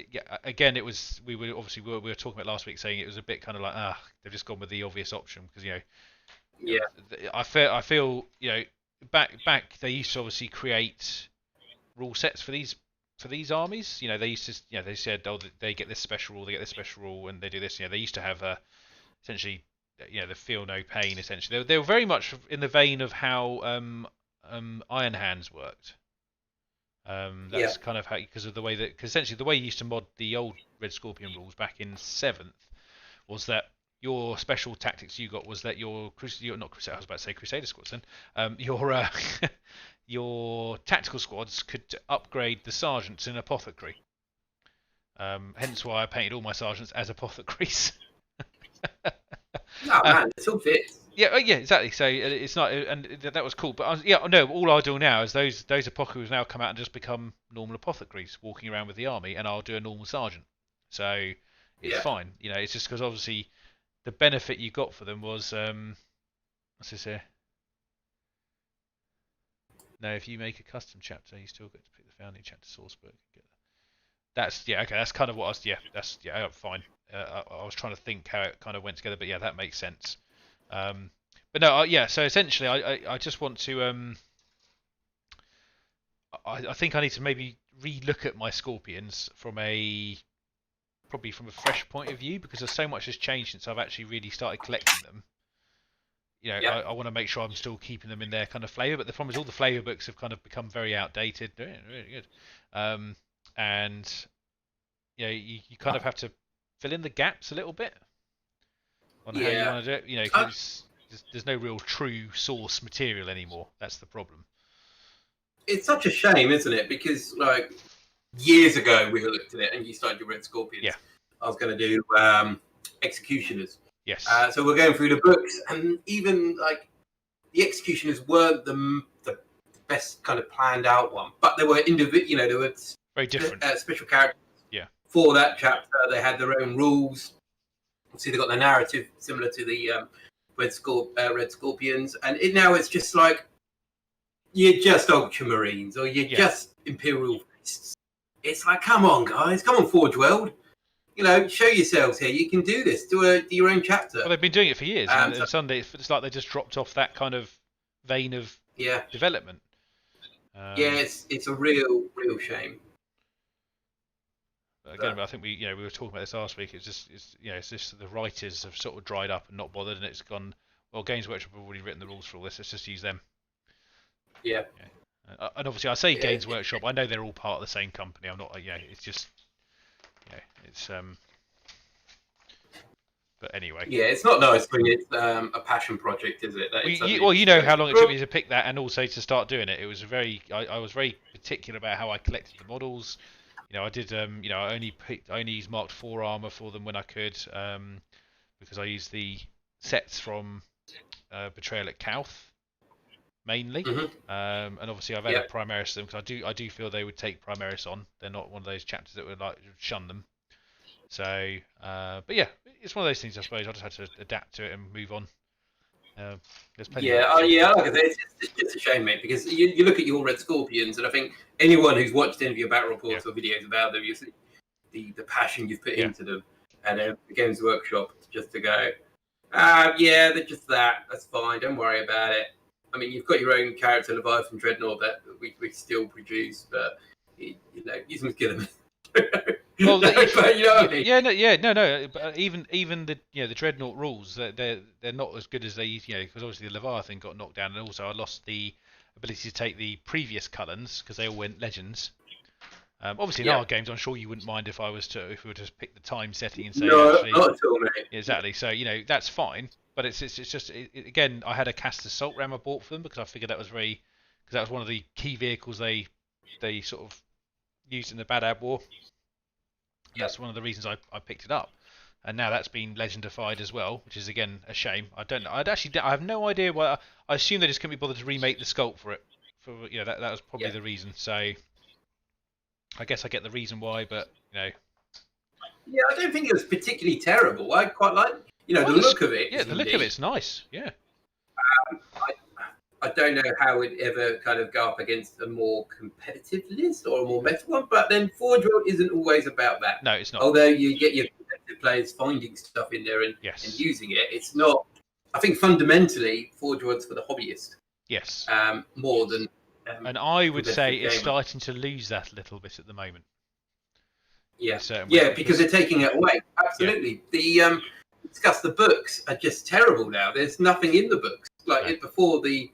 again, we were talking about last week, saying it was a bit kind of like they've just gone with the obvious option because I feel back they used to obviously create rule sets for these armies. They used to they said they get this special rule, they get this special rule, and they do this. They used to have essentially. The feel no pain. Essentially, they were very much in the vein of how Iron Hands worked. That's kind of how, because essentially the way you used to mod the old Red Scorpion rules back in 7th was that your special tactics you got was that your Crusader squads. Then your tactical squads could upgrade the sergeants in apothecary. Hence why I painted all my sergeants as apothecaries. No, man, it still fits. Yeah, exactly. So it's not, and that was cool. But all I do now is those apothecaries now come out and just become normal apothecaries, walking around with the army, and I'll do a normal sergeant. So it's fine. It's just because obviously the benefit you got for them was what's this here? No, if you make a custom chapter, you still get to pick the founding chapter source book. That's okay. That's kind of what I was. Fine. I was trying to think how it kind of went together, but that makes sense. But no, so essentially, I just want to. I think I need to maybe re-look at my Scorpions probably from a fresh point of view, because there's so much has changed since I've actually really started collecting them. I want to make sure I'm still keeping them in their kind of flavour, but the problem is all the flavour books have kind of become very outdated. They're really good. And you kind of have to fill in the gaps a little bit on how you want to do it. Because there's no real true source material anymore. That's the problem. It's such a shame, isn't it? Because years ago we looked at it, and you started your Red Scorpions. Yeah. I was going to do Executioners. Yes. So we're going through the books, and even the Executioners weren't the best kind of planned out one, but they were individual. They were very different special characters. Yeah. For that chapter, they had their own rules. See, they got the narrative similar to the Red Scorpions, and now it's just like you're just Ultramarines or you're just Imperial Fists. It's like, come on, guys, come on, Forge World. Show yourselves here. You can do this. Do your own chapter. Well, they've been doing it for years. And suddenly it's like they just dropped off that kind of vein of development. It's a real shame. But again, I think we were talking about this last week. It's just the writers have sort of dried up and not bothered, and it's gone. Well, Games Workshop have already written the rules for all this. Let's just use them. Yeah. And obviously, I say Games Workshop. I know they're all part of the same company. I'm not. It's just. It's But anyway. Yeah, it's not nice when it's a passion project, is it? You know how long it took me to pick that, and also to start doing it. It was I was very particular about how I collected the models. I did. I only used Mark 4 armor for them when I could, because I used the sets from Betrayal at Kauth mainly, and obviously I've added Primaris to them because I do feel they would take Primaris on. They're not one of those chapters that would shun them. So, but yeah, it's one of those things. I suppose I just had to adapt to it and move on. There's plenty. Like I say, it's just a shame, mate, because you look at your Red Scorpions, and I think anyone who's watched any of your battle reports or videos about them, you see the passion you've put into them, and the Games Workshop just to go, they're just that. That's fine. Don't worry about it. I mean, you've got your own character, Leviathan Dreadnought, that we still produce, but you must get them. Well, but you know what I mean? No. But even the the Dreadnought rules, they're not as good as they because obviously the Leviathan got knocked down, and also I lost the ability to take the previous Cullens because they all went legends. Obviously, in our games, I'm sure you wouldn't mind if we were to pick the time setting and say, no, actually, not at all, mate. Exactly. So that's fine. But it's just again, I had a cast assault ram I bought for them because I figured that was one of the key vehicles they sort of used in the Bad Ab War. And that's one of the reasons I picked it up. And now that's been legendified as well, which is again a shame. I have no idea why. I assume they just couldn't be bothered to remake the sculpt for it. That was probably the reason. So I guess I get the reason why, but Yeah, I don't think it was particularly terrible. I quite like, the look of it. Yeah, the look of it's nice. Yeah. I don't know how it ever kind of go up against a more competitive list or a more meta one, but then Forge World isn't always about that. No, it's not. Although you get your competitive players finding stuff in there and using it, it's not. I think fundamentally, Forge World's for the hobbyist. Yes. More than. And I would say it's starting to lose that a little bit at the moment. Yeah, because they're taking it away. Absolutely. Yeah. Discuss the books are just terrible now. There's nothing in the books. Before the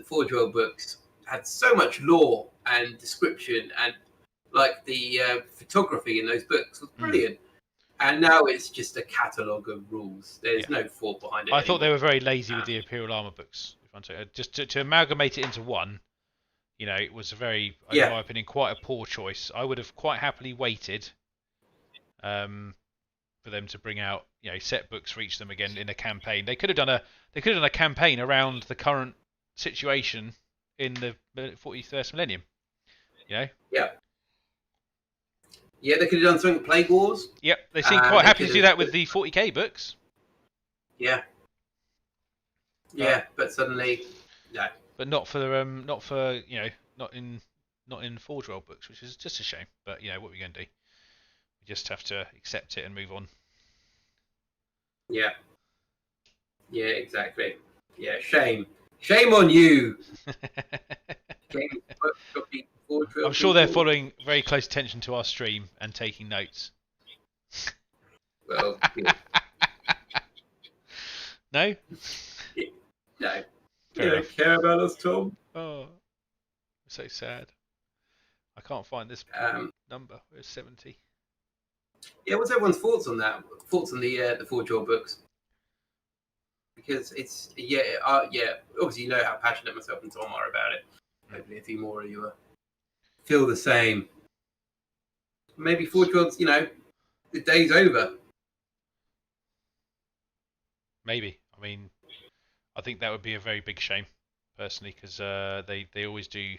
Forge World books had so much lore and description, and the photography in those books was brilliant. And now it's just a catalogue of rules. There's no thought behind it. I thought they were very lazy with the Imperial Armour books. Just to amalgamate it into one, it was in my opinion, quite a poor choice. I would have quite happily waited for them to bring out set books for each of them again in a campaign. They could have done a campaign around the current situation in the 41st millennium. Yeah, they could have done something with Plague Wars. Yep, they seem quite happy to do that with the 40k books. Yeah, but suddenly, no. But not in Forge World books, which is just a shame. But what are we going to do? We just have to accept it and move on. Yeah, exactly. Yeah, shame on you. I'm sure they're following very close attention to our stream and taking notes. Well, no? No. You don't care about us, Tom? Oh, so sad. I can't find this number. It's 70. Yeah, what's everyone's thoughts on that? Thoughts on the Forge World books? Because it's obviously how passionate myself and Tom are about it. Hopefully a few more of you feel the same. Maybe Forge World's, the day's over. Maybe. I mean, I think that would be a very big shame, personally, because they always do.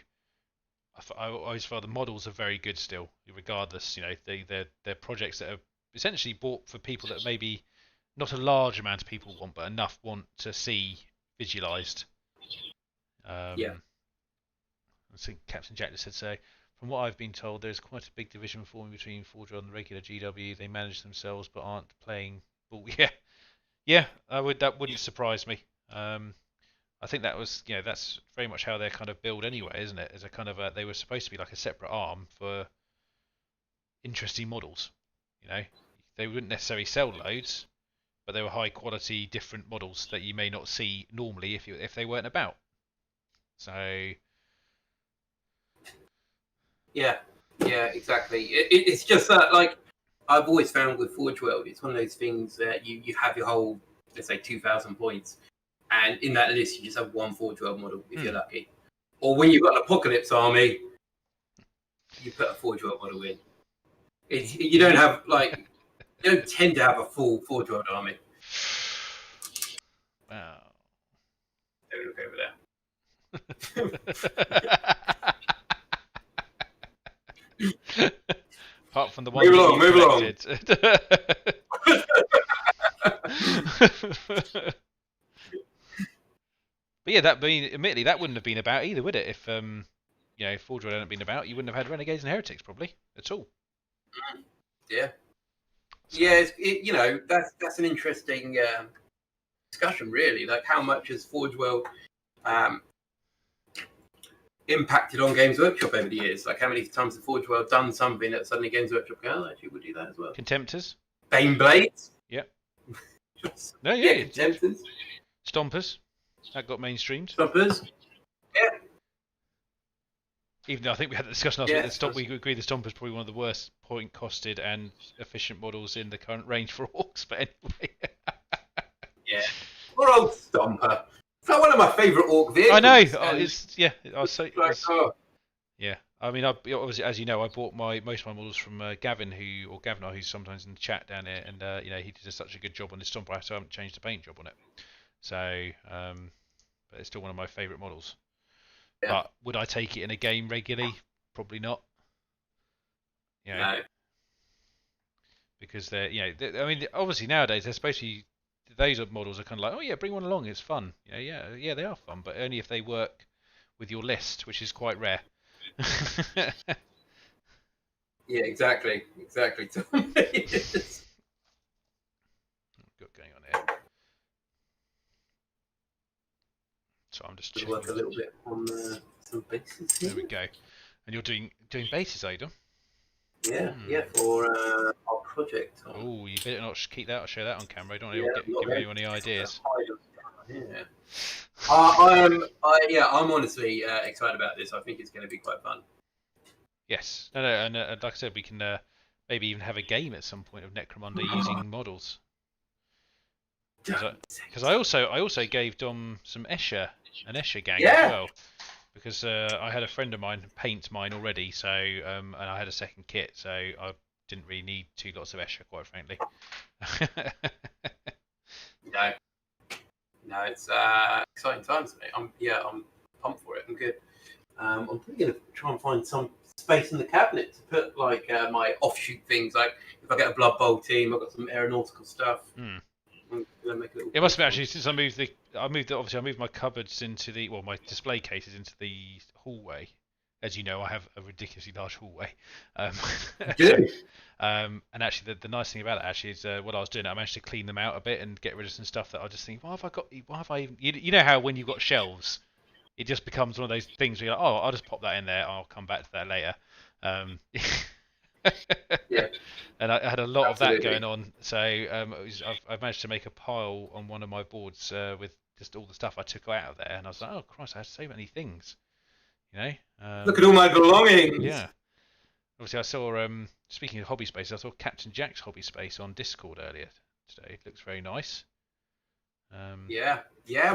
I always feel the models are very good still, regardless. They're projects that are essentially bought for people that maybe not a large amount of people want, but enough want to see visualized. I think Captain Jack just said so. From what I've been told, there's quite a big division forming between Forge World and the regular GW. They manage themselves but aren't playing. But that wouldn't surprise me. I think that was, that's very much how they're kind of built anyway, isn't it? As a kind of they were supposed to be like a separate arm for interesting models. They wouldn't necessarily sell loads, but they were high quality, different models that you may not see normally if they weren't about. So. Yeah, exactly. It's just that, I've always found with Forge World, it's one of those things that you have your whole, let's say, 2,000 points. And in that list, you just have one Forge World model, if you're lucky. Or when you've got an Apocalypse army, you put a Forge World model in. You don't have, you don't tend to have a full Forge World army. Wow. Don't look over there. Apart from the one move along. But admittedly, that wouldn't have been about either, would it? If Forge World hadn't been about, you wouldn't have had Renegades and Heretics probably at all. Yeah. Yeah, that's an interesting discussion, really. How much has Forge World impacted on Games Workshop over the years? How many times has Forge World done something that suddenly Games Workshop go, actually, we'll do that as well? Contemptors. Baneblades. Yep. Contemptors. Stompers. That got mainstreamed. Stompers. Yeah. Even though I think we had the discussion last Yeah, week, we agreed the Stomper's probably one of the worst point costed and efficient models in the current range for orcs. But anyway, yeah. Poor old Stomper. It's like one of my favourite orc vehicles. I know. I'll say. Like, oh. Yeah, I mean, obviously, as you know, I bought most of my models from Gavin, who's sometimes in the chat down here, and he did such a good job on his Stomper, so I haven't changed the paint job on it. So, but it's still one of my favourite models. Yeah. But would I take it in a game regularly? Probably not. No. Because I mean, obviously nowadays they're supposed to be, those models are kind of like, oh yeah, bring one along, it's fun. Yeah, they are fun, but only if they work with your list, which is quite rare. Yeah, exactly. Got going on here. So I'm just work a little bit on some bases here. There we go. And you're doing bases, are you? Yeah, for our project. Oh, you better not keep that or show that on camera. I don't want to give anyone any ideas. Yeah. I'm honestly excited about this. I think it's going to be quite fun. Yes. No, and like I said, we can maybe even have a game at some point of Necromunda using models. Because I also gave Dom an Escher gang as well. Because I had a friend of mine paint mine already, so and I had a second kit, so I didn't really need 2 lots of Escher, quite frankly. No, it's exciting times, mate. I'm pumped for it. I'm good. I'm probably gonna try and find some space in the cabinet to put like my offshoot things. Like if I get a Blood Bowl team, I've got some aeronautical stuff. It must be actually since I moved my cupboards into my display cases into the hallway. As you know, I have a ridiculously large hallway. And actually, the nice thing about it actually is what I was doing. I managed to clean them out a bit and get rid of some stuff that I just think, why have I even? You know how when you've got shelves, it just becomes one of those things where you're like, oh, I'll just pop that in there. I'll come back to that later. Yeah. And I had a lot of that going on, so I've managed to make a pile on one of my boards with just all the stuff I took out of there, and I was like, oh Christ, I had so many things, Look at all my belongings. Yeah. Obviously, I saw. Speaking of hobby space, I saw Captain Jack's hobby space on Discord earlier today. It looks very nice. Yeah.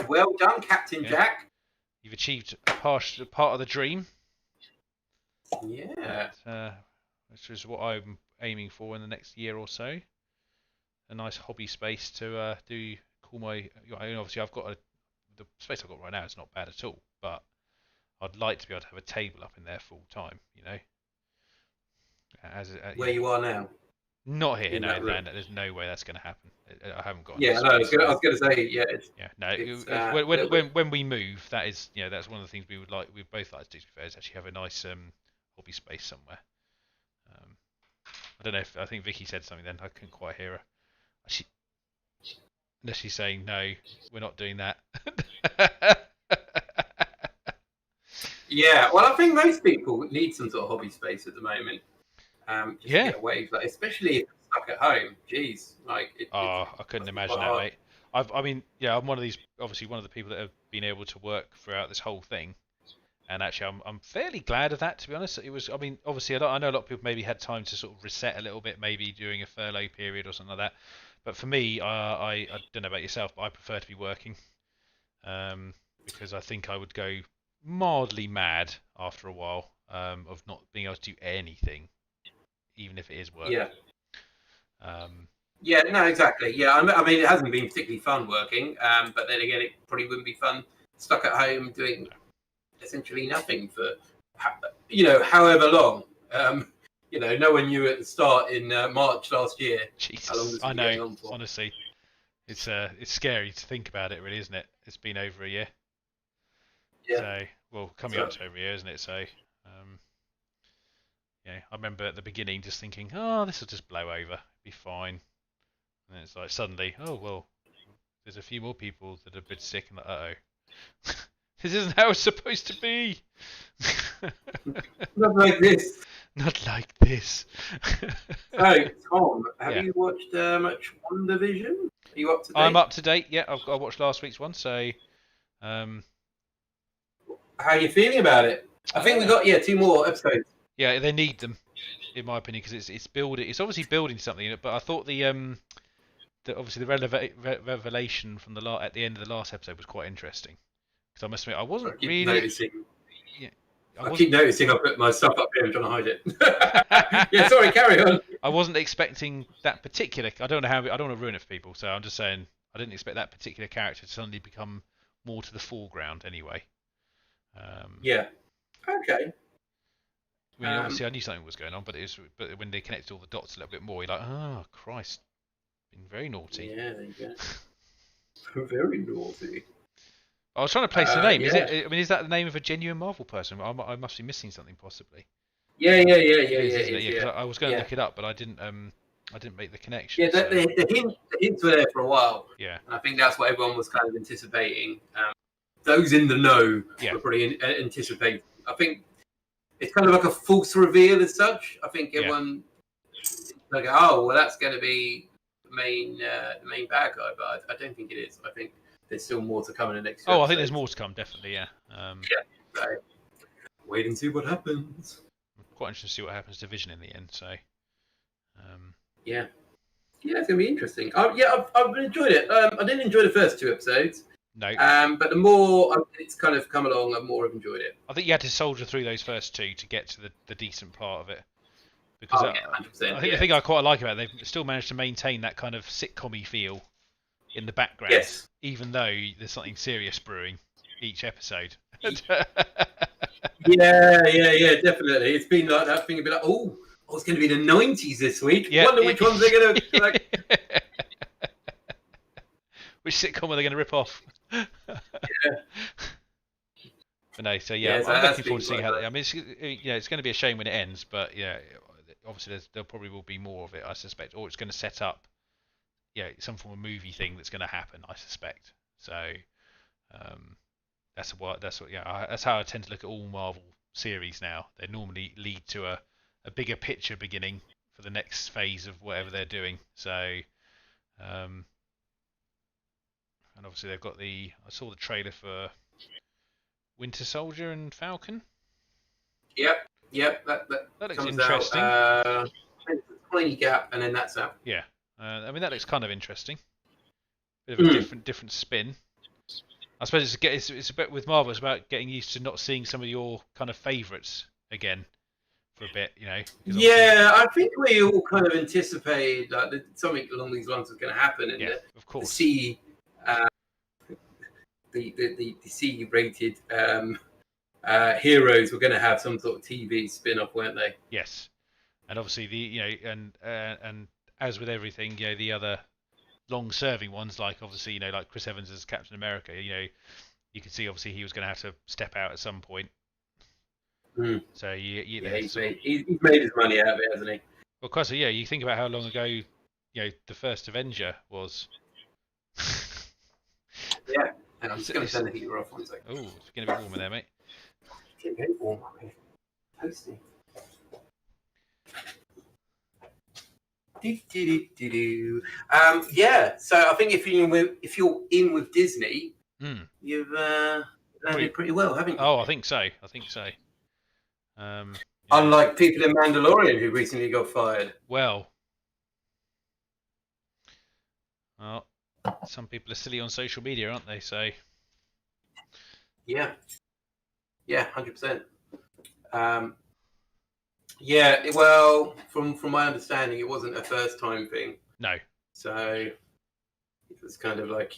Well done, Captain Jack. You've achieved a part of the dream. Yeah. Which is what I'm aiming for in the next year or so. A nice hobby space to call my. Obviously, I've got the space I've got right now is not bad at all, but I'd like to be able to have a table up in there full time. Where you are now. Not here, no. There's no way that's going to happen. I haven't got. Yeah, no. I was going to say, yeah. When we move, that is, that's one of the things we would like. We both like to do. To be fair, is actually have a nice hobby space somewhere. I don't know if I think Vicky said something then. I couldn't quite hear her. Unless she's saying no, we're not doing that. Yeah, well, I think most people need some sort of hobby space at the moment. Just to get away, especially if you're stuck at home. Jeez, I couldn't imagine that, mate. I'm one of these. Obviously, one of the people that have been able to work throughout this whole thing. And actually, I'm fairly glad of that, to be honest. It was, obviously, I know a lot of people maybe had time to sort of reset a little bit, maybe during a furlough period or something like that. But for me, I don't know about yourself, but I prefer to be working because I think I would go mildly mad after a while of not being able to do anything, even if it is work. Yeah. Yeah, no, exactly. Yeah, I mean, it hasn't been particularly fun working, but then again, it probably wouldn't be fun stuck at home doing essentially nothing for however long. No one knew at the start in March last year. Jesus, how long this I know. Going on for. Honestly, it's scary to think about it, really, isn't it? It's been over a year. Yeah. So, coming up to over a year, isn't it? So, I remember at the beginning just thinking, oh, this will just blow over, it'll be fine. And then it's like suddenly, oh well, there's a few more people that are a bit sick, and like, uh-oh. This isn't how it's supposed to be. Not like this. Not like this. So, Tom, have you watched much WandaVision? Are you up to date? I'm up to date. Yeah, I watched last week's one. So, how are you feeling about it? I think we got 2 more episodes. Yeah, they need them, in my opinion, because it's building. It's obviously building something. But I thought obviously the revelation from at the end of the last episode was quite interesting. Because I must admit, I wasn't really noticing. Yeah, I keep noticing I put my stuff up here and trying to hide it. Yeah, sorry, carry on. I wasn't expecting that particular. I don't want to ruin it for people, so I'm just saying I didn't expect that particular character to suddenly become more to the foreground. Anyway. Yeah. Okay. I mean, obviously, I knew something was going on, but when they connected all the dots a little bit more, you're like, oh Christ, been very naughty. Yeah, there you go. Very naughty. I was trying to place the name. Yeah. Is that the name of a genuine Marvel person? I must be missing something possibly. Yeah. I was going to look it up, but I didn't make the connection. Yeah, the hints were there for a while. Yeah. And I think that's what everyone was kind of anticipating. Those in the know were pretty anticipating. I think it's kind of like a false reveal as such. I think everyone like, oh, well, that's going to be the main bad guy, but I don't think it is. I think there's still more to come in the next. Oh, I think there's more to come, definitely. Yeah. So wait and see what happens. I'm quite interested to see what happens to Vision in the end. So. Yeah, it's gonna be interesting. I've enjoyed it. I didn't enjoy the first 2 episodes. No. But the more it's kind of come along, I've more enjoyed it. I think you had to soldier through those first 2 to get to the decent part of it. Because 100%, I think the thing I quite like about it, they've still managed to maintain that kind of sitcom-y feel in the background, even though there's something serious brewing each episode. yeah, definitely. It's been like that thing. Be like, oh, it's going to be the 90s this week. Yeah, wonder which ones they're going to like. Which sitcom are they going to rip off? Yeah. But no, so I'm looking forward to seeing how. I mean, it's going to be a shame when it ends, but obviously there probably will be more of it, I suspect, or it's going to set up, some form of movie thing that's going to happen, I suspect. So, that's how I tend to look at all Marvel series now. They normally lead to a bigger picture beginning for the next phase of whatever they're doing. So, and obviously they've got I saw the trailer for Winter Soldier and Falcon. Yep. That looks interesting. Out, tiny gap, and then that's out. Yeah, I mean that looks kind of interesting. Bit of a different spin. I suppose it's a bit with Marvel. It's about getting used to not seeing some of your kind of favourites again for a bit, Yeah, I think we all kind of anticipated that something along these lines was going to happen, and of course. The C-rated heroes were going to have some sort of TV spin-off, weren't they? Yes, and obviously and as with everything, the other long-serving ones, like obviously like Chris Evans as Captain America, you could see obviously he was going to have to step out at some point. So he's made his money out of it, hasn't he? Well, of course, you think about how long ago the first Avenger was. Yeah. And I'm just going to turn the heater off 1 second. Oh, it's getting a bit warm in there, mate. It's getting very warm up here. Toasty. So I think if you're in with Disney, you've landed pretty well, haven't you? Oh, I think so. Unlike people in Mandalorian who recently got fired. Well, some people are silly on social media, aren't they? So. Yeah, 100%. Well, from my understanding, it wasn't a first time thing. No. So it was kind of like,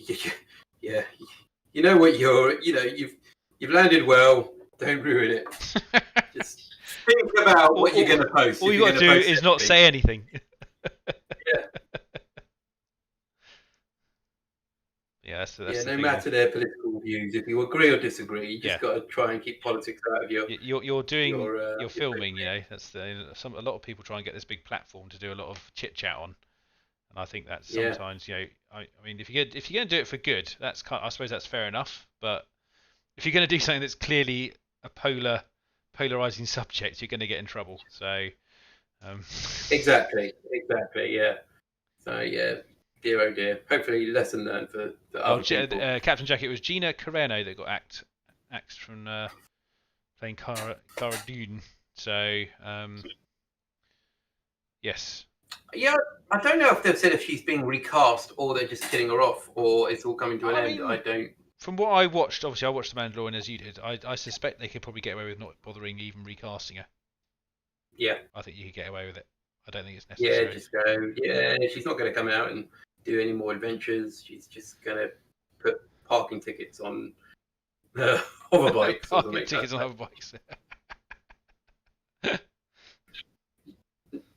you know what you've landed well. Don't ruin it. Just think about what you're going to post. All you got to do is not say anything. Yeah. That's no matter their political views, if you agree or disagree, you just got to try and keep politics out of your. You're filming. That's a lot of people try and get this big platform to do a lot of chit chat on, and I think that sometimes I mean if you're going to do it for good, I suppose that's fair enough. But if you're going to do something that's clearly a polarizing subject, you're going to get in trouble. So. Exactly. Yeah. So yeah. Dear oh dear. Hopefully, lesson learned for other people. Captain Jack. It was Gina Carano that got axed from playing Cara Dune. So yes. Yeah, I don't know if they've said if she's being recast or they're just killing her off or it's all coming to an end. I don't. From what I watched, obviously I watched The Mandalorian as you did. I suspect they could probably get away with not bothering even recasting her. Yeah. I think you could get away with it. I don't think it's necessary. Yeah, just go. Yeah, she's not going to come out and do any more adventures. She's just going to put parking tickets on hoverbikes. Parking tickets on hoverbikes.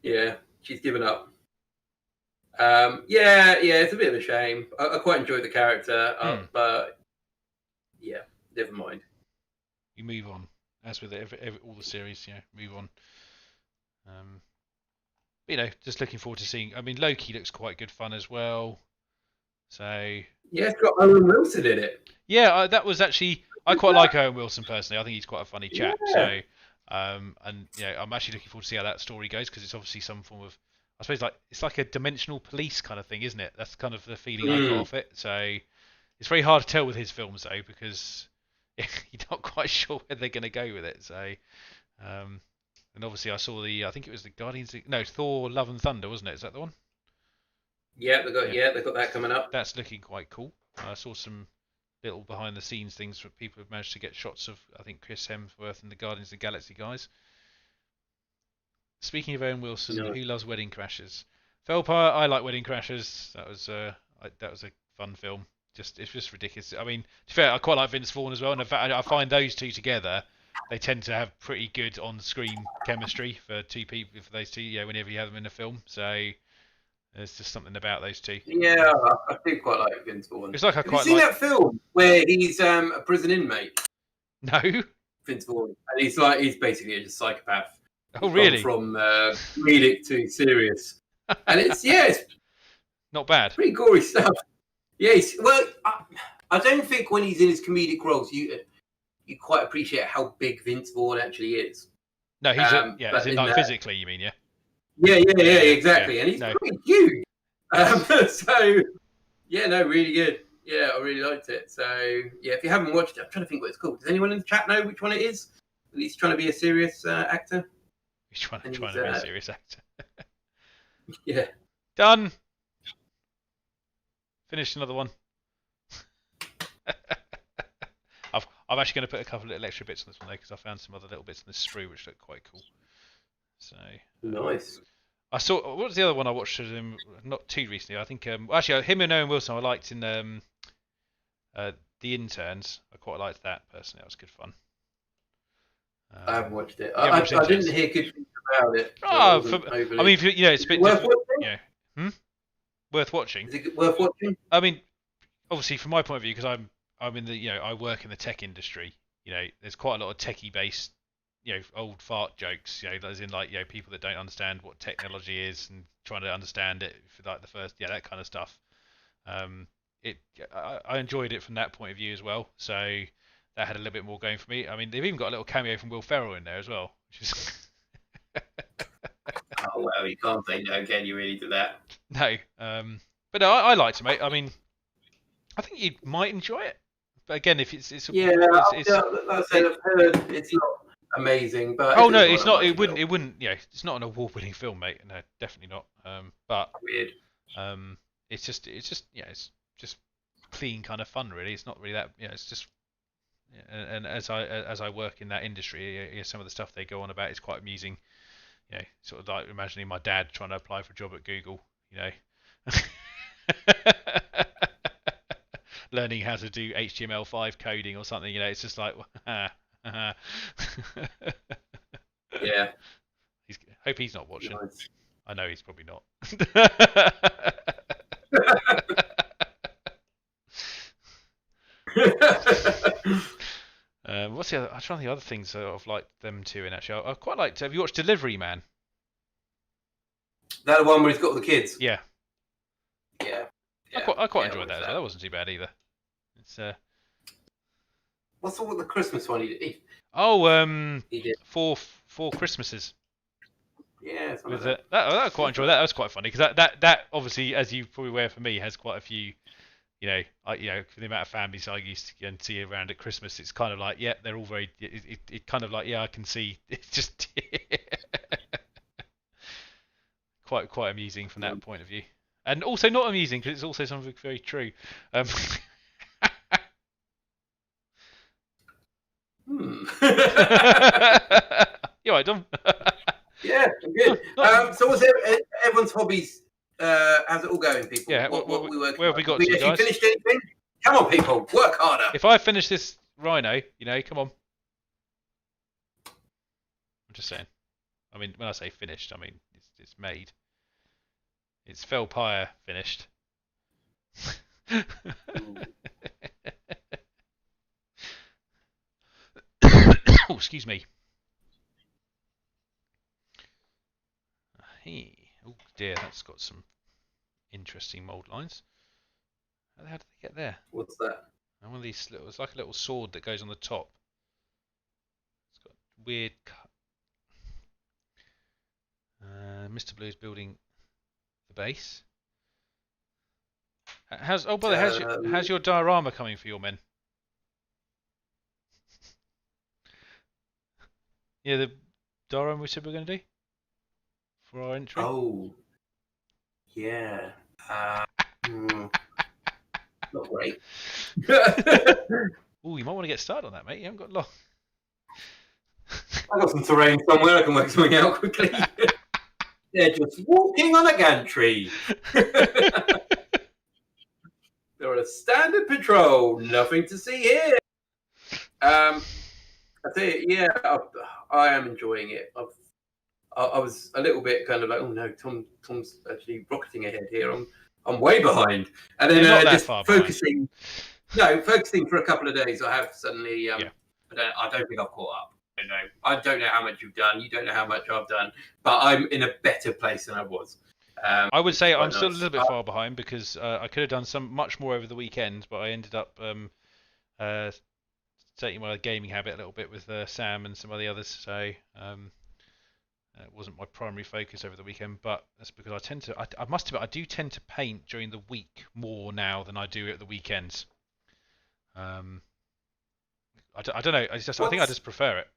Yeah, she's given up. Yeah, it's a bit of a shame. I quite enjoyed the character, but yeah, never mind. You move on, as with all the series. Move on. Just looking forward to seeing. I mean, Loki looks quite good fun as well. So yeah, it's got Owen Wilson in it. Yeah, that was actually. I quite like Owen Wilson personally. I think he's quite a funny chap. Yeah. So, I'm actually looking forward to see how that story goes because it's obviously some form of. I suppose it's like a dimensional police kind of thing, isn't it? That's kind of the feeling I got off it. So it's very hard to tell with his films though because you're not quite sure where they're going to go with it. So, and obviously I saw I think it was the Guardians. No, Thor: Love and Thunder, wasn't it? Is that the one? Yeah, they've got that coming up. That's looking quite cool. I saw some little behind the scenes things where people have managed to get shots of I think Chris Hemsworth and the Guardians of the Galaxy guys. Speaking of Owen Wilson, who loves Wedding Crashers? Felpa, I like Wedding Crashers. That was a fun film. It's just ridiculous. I mean, to be fair, I quite like Vince Vaughn as well, and in fact, I find those two together, they tend to have pretty good on-screen chemistry for two people, for those two. Yeah, whenever you have them in a film, so there's just something about those two. Yeah, I do quite like Vince Vaughn. It's like Have you seen that film where he's a prison inmate? No. Vince Vaughn, and he's basically a psychopath. Oh, really? From comedic to serious, and it's not bad. Pretty gory stuff. Yes. Well, I don't think when he's in his comedic roles, you quite appreciate how big Vince Vaughn actually is. No, he's as in like physically, you mean, yeah? Yeah, exactly, and he's pretty huge. So, yeah, no, really good. Yeah, I really liked it. So, yeah, if you haven't watched it, I'm trying to think what it's called. Does anyone in the chat know which one it is? At least trying to be a serious actor. He's trying to be a serious actor. Yeah. Done. Finished another one. I'm actually going to put a couple of little extra bits on this one though because I found some other little bits in the sprue which look quite cool. So nice. I saw what was the other one I watched not too recently. I think actually him and Owen Wilson I liked in The Interns. I quite liked that personally. That was good fun. I haven't watched it. I didn't hear good things about it. I mean, it's a bit worth watching. Worth watching. Is it worth watching? I mean, obviously, from my point of view, because I'm in the I work in the tech industry. There's quite a lot of techie based, old fart jokes. As in people that don't understand what technology is and trying to understand it for like the first, that kind of stuff. I enjoyed it from that point of view as well. So. That had a little bit more going for me. I mean, they've even got a little cameo from Will Ferrell in there as well, which is. Oh well, you can't say no, can you? Really, to that? No, but no, I liked it, mate. I mean, I think you might enjoy it, but again, if it's I've heard it's not amazing, but no, it's not. It wouldn't. It's not an award-winning film, mate. No, definitely not. But weird. It's just clean kind of fun, really. It's not really that. It's just. And as I work in that industry, some of the stuff they go on about is quite amusing. Sort of like imagining my dad trying to apply for a job at Google. Learning how to do HTML5 coding or something. It's just like, yeah. Hope he's not watching. Nice. I know he's probably not. What's the other? I'm trying to think of other things that I've liked them too. And actually, I quite liked. Have you watched Delivery Man? That one where he's got all the kids. Yeah. Yeah. I quite enjoyed that as well. That wasn't too bad either. It's What's all the Christmas one he did? He did four Christmases. Yeah. With I quite enjoyed that. That was quite funny because that obviously, as you probably aware, for me, has quite a few. For the amount of families I used to go and see around at Christmas, it's kind of like, yeah, they're all very. It kind of like, yeah, I can see. It's just quite amusing from that point of view, and also not amusing because it's also something very true. You alright, Dom? Yeah, I'm good. So what's everyone's hobbies? How's it all going, people? Yeah, what we working where have we got to, guys? Finished anything? Come on, people, work harder. If I finish this rhino, come on. I'm just saying. I mean, when I say finished, I mean it's made. It's Felpire finished. Oh, excuse me. Hey. Oh dear, that's got some interesting mould lines. How did they get there? What's that? One of these little, it's like a little sword that goes on the top. It's got weird cut. Mr. Blue's building the base. How's your diorama coming for your men? Yeah, the diorama we said we were going to do for our entry. Oh, yeah. Not great. Oh, you might want to get started on that, mate. You haven't got long. I got some terrain somewhere. I can work something out quickly. They're just walking on a gantry. They're on a standard patrol. Nothing to see here. I tell you, yeah, I am enjoying it. I was a little bit kind of like, oh no, Tom's actually rocketing ahead here. I'm way behind. And then just focusing. No, focusing for a couple of days. I have suddenly. I don't think I've caught up. I don't know how much you've done. You don't know how much I've done. But I'm in a better place than I was. I would say I'm still a little bit far behind because I could have done much more over the weekend, but I ended up taking my gaming habit a little bit with Sam and some of the others. So it wasn't my primary focus over the weekend, but that's because I must admit, I do tend to paint during the week more now than I do at the weekends. I don't know. I think I just prefer it.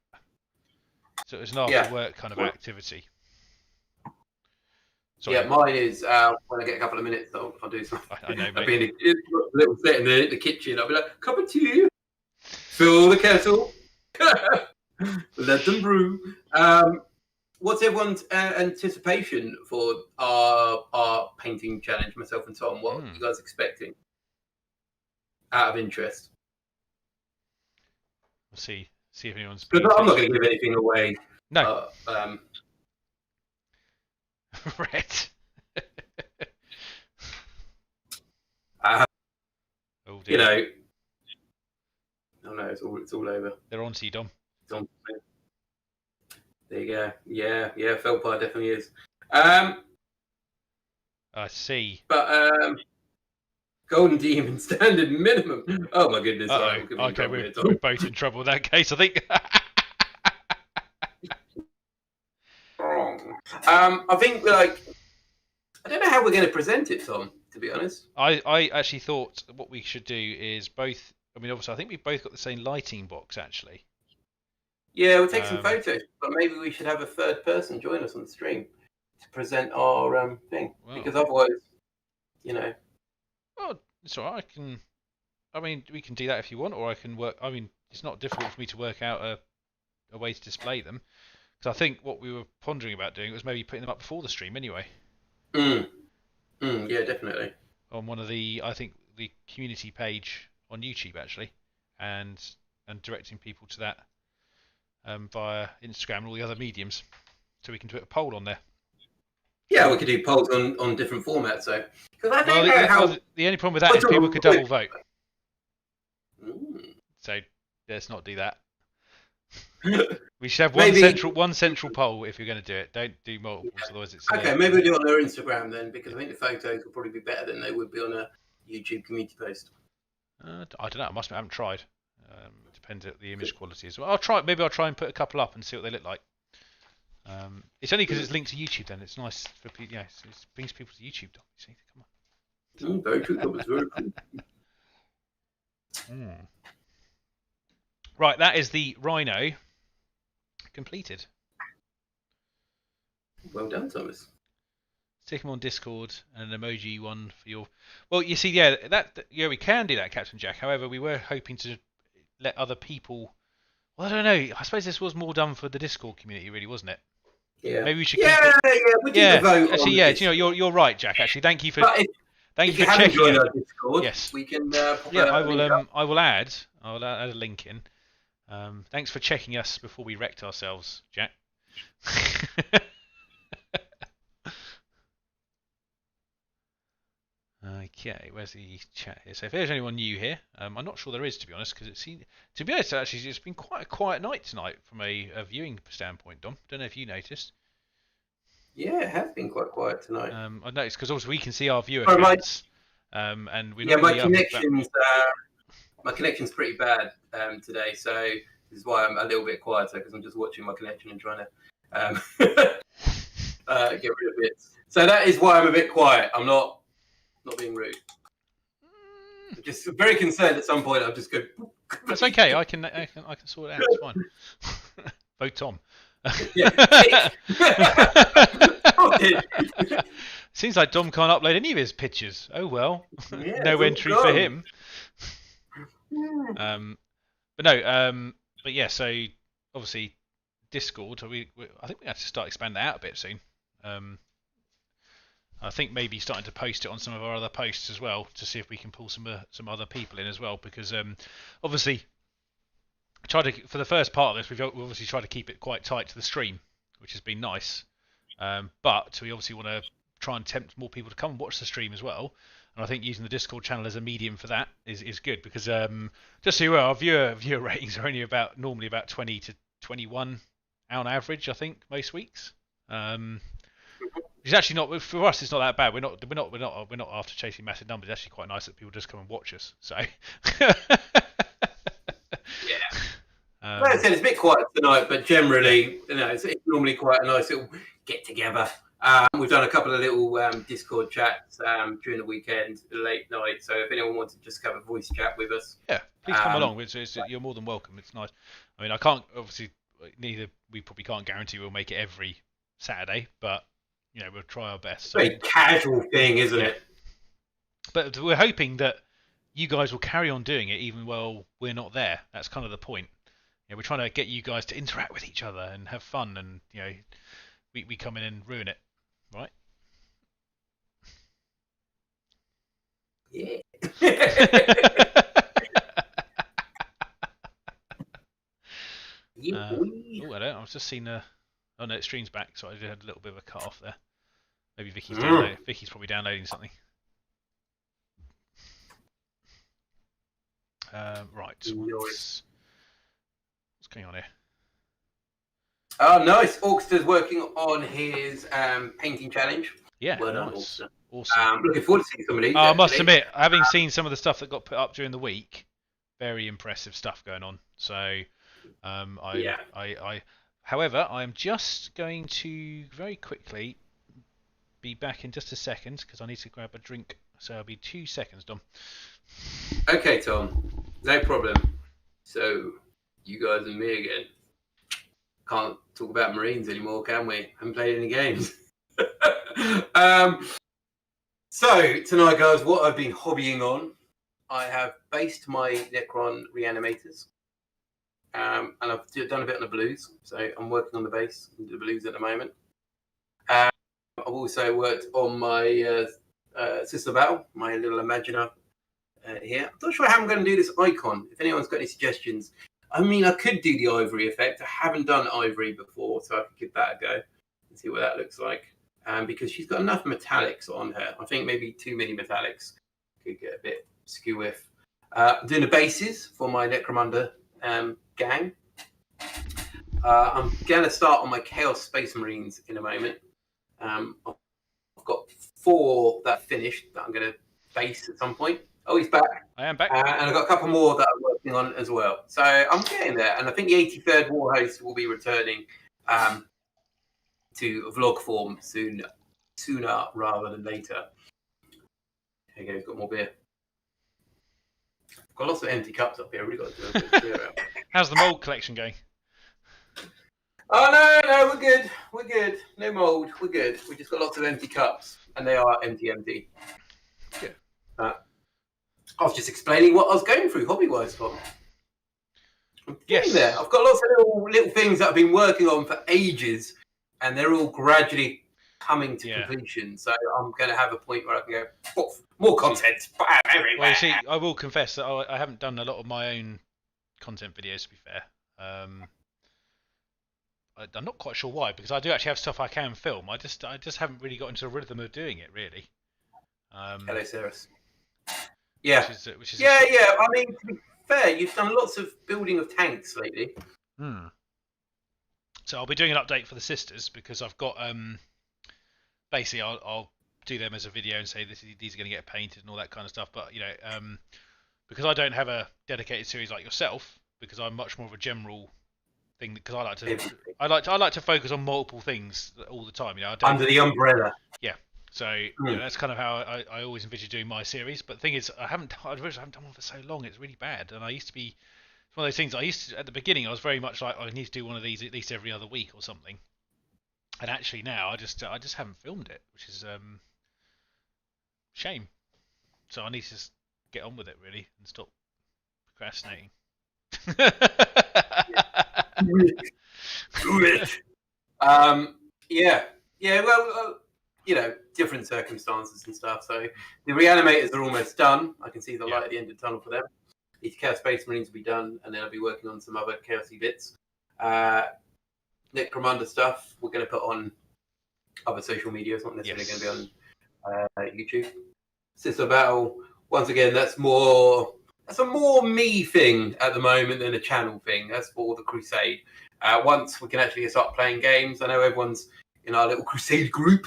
So it's an after work kind of activity. Sorry. Yeah, mine is when I get a couple of minutes, I'll do something. I know, mate. I'll be in a little set in the kitchen. I'll be like, cup of tea, fill the kettle, let them brew. What's everyone's anticipation for our painting challenge, myself and Tom? What are you guys expecting? Out of interest. We'll see if anyone's. Because I'm not going to give anything away. No. Right. Oh dear. Oh no, it's all over. They're on to you, Dom. There you go. Yeah, Felpire definitely is. I see. But Golden Demon standard minimum. Oh my goodness. Okay, we're both in trouble in that case, I think. I think I don't know how we're going to present it, Tom, to be honest. I actually thought what we should do is both. I mean, obviously, I think we've both got the same lighting box, actually. Yeah, we'll take some photos, but maybe we should have a third person join us on the stream to present our thing. Wow. Because otherwise, Oh, it's all right. We can do that if you want, or I can work. I mean, it's not difficult for me to work out a way to display them. Because I think what we were pondering about doing was maybe putting them up before the stream anyway. Yeah, definitely. On one of the community page on YouTube, actually, and directing people to that via Instagram and all the other mediums, so we can do a poll on there. Yeah, we could do polls on different formats. So, because I don't know how. The only problem with that is people could double vote. So let's not do that. We should have one central poll if you're going to do it. Don't do multiples, otherwise it's. Okay, maybe we'll do it on our Instagram then, because I think the photos will probably be better than they would be on a YouTube community post. I don't know. I haven't tried. Depends at the image quality as well. I'll try and put a couple up and see what they look like. It's only because it's linked to YouTube. Then it's nice for people. Yeah, it brings people to YouTube. You see, come on. Very true. Very cool. Right, that is the Rhino completed. Well done, Thomas. Stick them on Discord and an emoji one for your. Well, you see, yeah, we can do that, Captain Jack. However, we were hoping to let other people. Well, I don't know. I suppose this was more done for the Discord community, really, wasn't it? Yeah. Maybe we should keep it. We did the vote. Actually, yeah. Do you know, you're right, Jack. Actually, thank you for if you checking joined it. our Discord, yes. We can. I will add a link in. Thanks for checking us before we wrecked ourselves, Jack. Okay, where's the chat here? So if there's anyone new here, I'm not sure there is, to be honest, because to be honest, actually, it's been quite a quiet night tonight from a viewing standpoint, Dom. Don't know if you noticed. Yeah, it has been quite quiet tonight. I noticed because obviously we can see our viewer counts, and we my connection's pretty bad today, so this is why I'm a little bit quieter because I'm just watching my connection and trying to get rid of it. So that is why I'm a bit quiet. I'm not being rude. I'm just very concerned at some point I'll just go. That's okay. I can sort it out. It's fine. Vote Tom. Seems like Dom can't upload any of his pictures. Oh well. Yeah, no entry for him. But yeah. So obviously Discord. I think we have to start expanding that out a bit soon. I think maybe starting to post it on some of our other posts as well to see if we can pull some other people in as well, because obviously for the first part of this we've obviously tried to keep it quite tight to the stream, which has been nice, but we obviously want to try and tempt more people to come and watch the stream as well, and I think using the Discord channel as a medium for that is good, because just so you know, our viewer ratings are only normally about 20 to 21 on average, I think, most weeks. It's actually not, for us. It's not that bad. We're not after chasing massive numbers. It's actually quite nice that people just come and watch us. So. Yeah. Like I said, it's a bit quiet tonight, but generally, it's normally quite a nice little get together. We've done a couple of little Discord chats during the weekend, late night. So if anyone wants to just have a voice chat with us, yeah, please come along. You're more than welcome. It's nice. I mean, I can't obviously we probably can't guarantee we'll make it every Saturday, but. We'll try our best. Very casual thing, isn't it? But we're hoping that you guys will carry on doing it even while we're not there. That's kind of the point. We're trying to get you guys to interact with each other and have fun, and we come in and ruin it, right? Yeah. I was just seeing oh no, it stream's back, so I had a little bit of a cut off there. Maybe Vicky's downloading. Vicky's probably downloading something. Right. What's going on here? Oh, nice. Orkster's working on his painting challenge. Yeah, well nice. Done, awesome. Looking forward to seeing some of these. I must admit, having seen some of the stuff that got put up during the week, very impressive stuff going on. So, However, I am just going to very quickly be back in just a second because I need to grab a drink. So I'll be 2 seconds, Dom. Okay, Tom. No problem. So, you guys and me again. Can't talk about Marines anymore, can we? Haven't played any games. So, tonight, guys, what I've been hobbying on, I have based my Necron reanimators. And I've done a bit on the blues, so I'm working on the base and the blues at the moment. I've also worked on my Sister Battle, my little Imaginer here. I'm not sure how I'm going to do this icon. If anyone's got any suggestions, I mean, I could do the ivory effect. I haven't done ivory before, so I could give that a go and see what that looks like. Because she's got enough metallics on her. I think maybe too many metallics could get a bit skew with. I'm doing the bases for my Necromunda gang. I'm going to start on my Chaos Space Marines in a moment. I've got 4 that finished that I'm going to base at some point. Oh, he's back. I am back. And I've got a couple more that I'm working on as well. So I'm getting there. And I think the 83rd War Host will be returning to vlog form sooner rather than later. There you go, got more beer. Got lots of empty cups up here. I've really got to do a bit of clear out. How's the mould collection going? Oh no, we're good. We're good. No mould. We're good. We just got lots of empty cups, and they are empty. Yeah. I was just explaining what I was going through hobby-wise, Tom. Yes. There. I've got lots of little things that I've been working on for ages, and they're all gradually coming to completion. So I'm going to have a point where I can go, more content. Well, you see, I will confess that I haven't done a lot of my own content videos, to be fair. I'm not quite sure why, because I do actually have stuff I can film. I just haven't really got into a rhythm of doing it, really. Hello, Sarahs. Yeah. Which is yeah. I mean, to be fair, you've done lots of building of tanks lately. So I'll be doing an update for the sisters, because I've got basically I'll do them as a video and say these are going to get painted and all that kind of stuff. But because I don't have a dedicated series like yourself, because I'm much more of a general thing, because I like to focus on multiple things all the time. Under the umbrella. Yeah. So that's kind of how I always envision doing my series. But the thing is, I haven't done one for so long. It's really bad. And I used to be, it's one of those things. At the beginning, I was very much like, I need to do one of these at least every other week or something. And actually now, I just haven't filmed it, which is shame. So I need to just get on with it, really, and stop procrastinating. Yeah. Well, different circumstances and stuff. So the reanimators are almost done. I can see the light at the end of the tunnel for them. The Chaos Space Marines will be done, and then I'll be working on some other chaosy bits. Necromunda stuff we're going to put on other social media. It's not necessarily going to be on YouTube. Sister Battle, once again, that's a more me thing at the moment than a channel thing. That's for the Crusade. Once we can actually start playing games, I know everyone's in our little Crusade group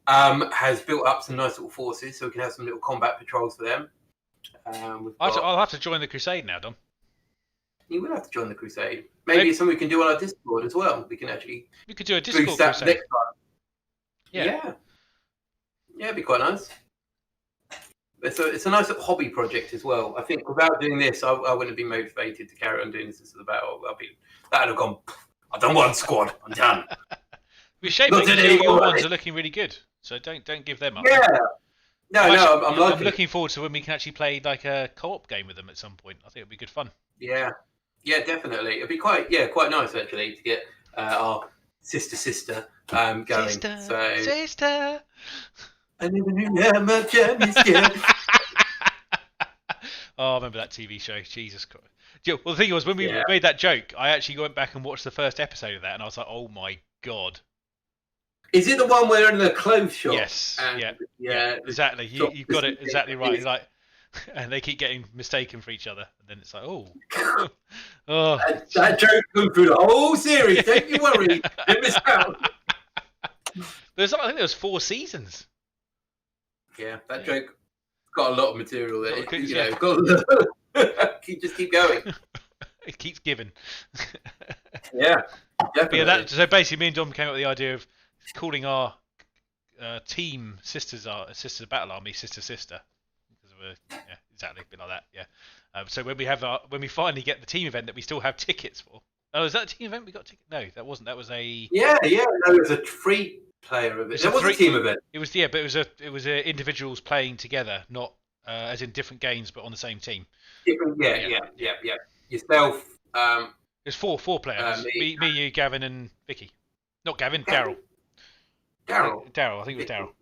has built up some nice little forces, so we can have some little combat patrols for them. I'll have to join the Crusade now, Dom. You will have to join the Crusade. Maybe it's something we can do on our Discord as well. We can actually. You could do a Discord Crusade. Next time. Yeah, it'd be quite nice. It's a nice little hobby project as well. I think without doing this, I wouldn't have been motivated to carry on doing this as a battle. That'd have gone. I've done one squad. I'm done. It's a shame because your ones are looking really good. So don't give them up. Yeah. I'm looking forward to when we can actually play like a co-op game with them at some point. I think it'll be good fun. Yeah, definitely. It'd be quite nice actually to get our sister going. Sister. I never knew how much I missed you. Oh, I remember that TV show. Jesus Christ. Well, the thing was, when we made that joke, I actually went back and watched the first episode of that, and I was like, oh my god. Is it the one where they're in the clothes shop? Yes. Yeah. Exactly. You've got it exactly right. Like, and they keep getting mistaken for each other, and then it's like, oh. That joke went through the whole series. Don't you worry. Don't miss out. I think there was 4 seasons. Yeah, that joke got a lot of material there. Just keep going. It keeps giving. Yeah, definitely. So basically, me and Dom came up with the idea of calling our team Sisters Battle Army Sister. Because exactly, a bit like that. Yeah. So when we finally get the team event that we still have tickets for. Oh, is that a team event we got tickets? No, that wasn't. That was a. Yeah. No, it was a free player event. It was a team event. It was but it was individuals playing together, not as in different games, but on the same team. Yeah. Yourself. There's four players. Me, you, Gavin, and Vicky. Not Gavin, Daryl. Daryl. I think it was Daryl.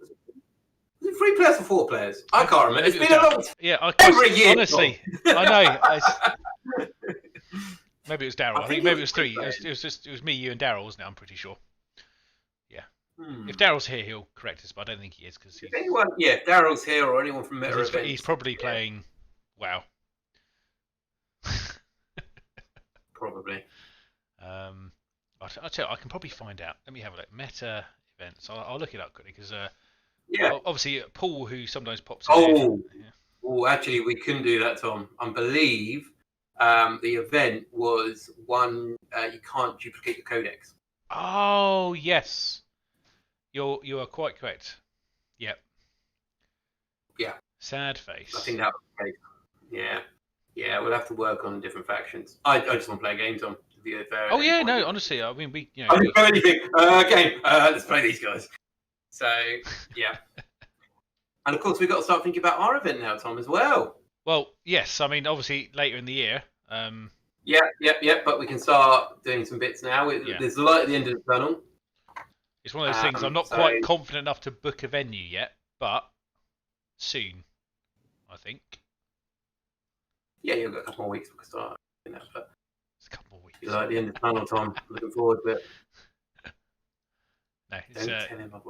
Was it 3 players or 4 players? I can't remember. It's been a long time. Yeah, over a year. Honestly, I know. Maybe it was Daryl. I think maybe it was 3. It was me, you, and Daryl, wasn't it? I'm pretty sure. Yeah. If Daryl's here, he'll correct us, but I don't think he is because if Daryl's here or anyone from Meta Events, he's probably playing WoW. Probably. I'll tell you, I can probably find out. Let me have a look. Meta Events. I'll look it up quickly because obviously Paul, who sometimes pops in. Actually, we couldn't do that, Tom. I believe the event was one you can't duplicate your codex. Oh yes, you are quite correct. Yep. Yeah. Sad face. I think that was the case. Yeah. Yeah, we'll have to work on different factions. I just want to play games on. To be fair. Oh yeah, no, honestly, I mean we, I didn't know anything. Game. Let's play these guys. So yeah. And of course, we've got to start thinking about our event now, Tom, as well. Well, yes, I mean obviously later in the year. Yeah. But we can start doing some bits now. There's a light at the end of the tunnel. It's one of those things. I'm not quite confident enough to book a venue yet, but soon, I think. Yeah, you've got a couple more weeks to start. But it's a couple more weeks. You like the end of the tunnel, Tom. Looking forward to it. No, Don't tell him I've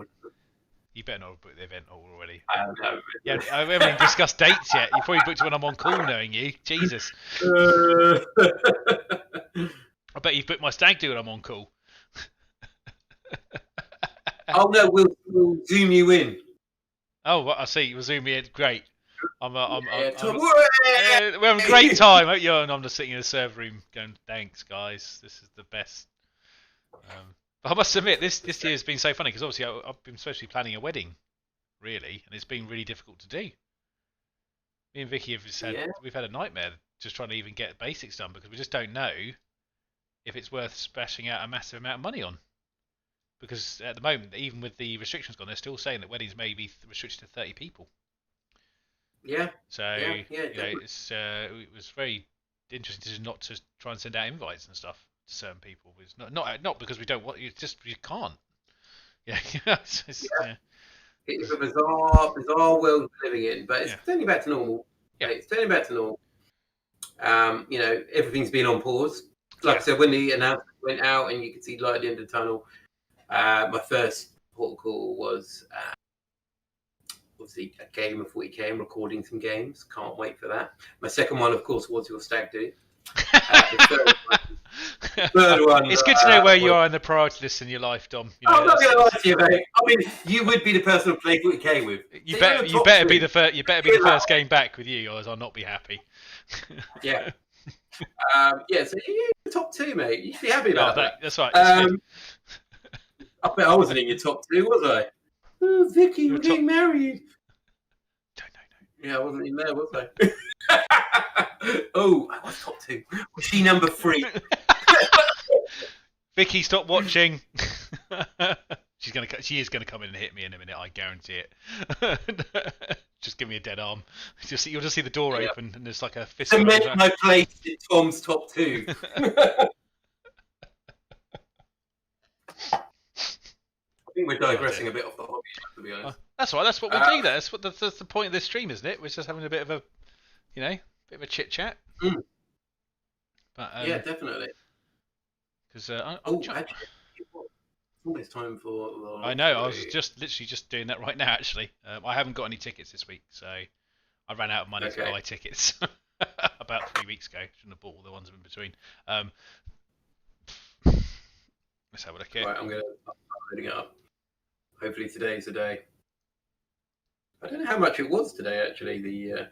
you better not have booked the event already. I don't know. Yeah, I haven't even discussed dates yet. You probably booked it when I'm on call, knowing you. Jesus. I bet you've booked my stag do when I'm on call. Oh no, we'll zoom you in. Oh, well, I see. We'll zoom me in. Great. We're Tom, having a great time. And I'm just sitting in the server room going, "Thanks, guys. This is the best." But I must admit, this year has been so funny because obviously I've been especially planning a wedding, really, and it's been really difficult to do. Me and Vicky we've had a nightmare just trying to even get basics done because we just don't know if it's worth splashing out a massive amount of money on. Because at the moment, even with the restrictions gone, they're still saying that weddings may be restricted to 30 people. Yeah. So it was very interesting not to try and send out invites and stuff to certain people. It's not because we don't want you, just you can't. Yeah. It's a bizarre world we're living in, but it's turning back to normal. Yeah. It's turning back to normal. Everything's been on pause. Like I said, when the announcement went out and you could see light at the end of the tunnel, my first port call was obviously a game of 40k and recording some games. Can't wait for that. My second one, of course, was your stag do. The third one. It's good to know where you are in the priority list in your life, Dom. I'm not going to lie to you, mate. I mean, you would be the person to play 40k with. You better be the first. You better be the first game back with you, or else I'll not be happy. Yeah. So you're the top two, mate. You should be happy about that. That's right. That's I bet I wasn't in your top two, was I? Oh, Vicky, we're getting married. No. Yeah, I wasn't in there, was I? Oh, I was top two. Was she number 3? Vicky, stop watching. She is gonna come in and hit me in a minute. I guarantee it. Just give me a dead arm. You'll just see the door open and there's like a fist. Cement my place in Tom's top 2. I think we're digressing a bit off the hobby, to be honest. That's right. That's what we do. That's the point of this stream, isn't it? We're just having a bit of a, bit of a chit chat. Mm. But yeah, definitely. Because actually, it's almost time for. I know. I was literally just doing that right now. Actually, I haven't got any tickets this week, so I ran out of money to buy tickets about 3 weeks ago. Shouldn't have bought all the ones in between. Let's have a look here. Right, I'm going to start loading it up. Hopefully today's the day. I don't know how much it was today, actually. The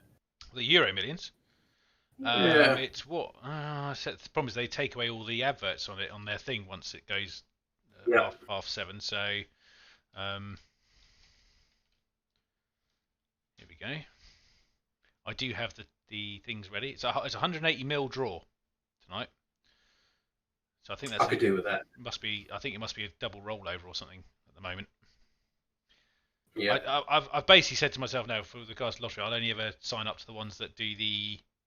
Euro Millions. Yeah. It's what? The problem is they take away all the adverts on it on their thing once it goes half 7. So here we go. I do have the things ready. It's a 180 mil draw tonight. So I think that's. I could do with that. I think it must be a double rollover or something at the moment. Yeah. I've basically said to myself now for the Cast Lottery, I'll only ever sign up to the ones that do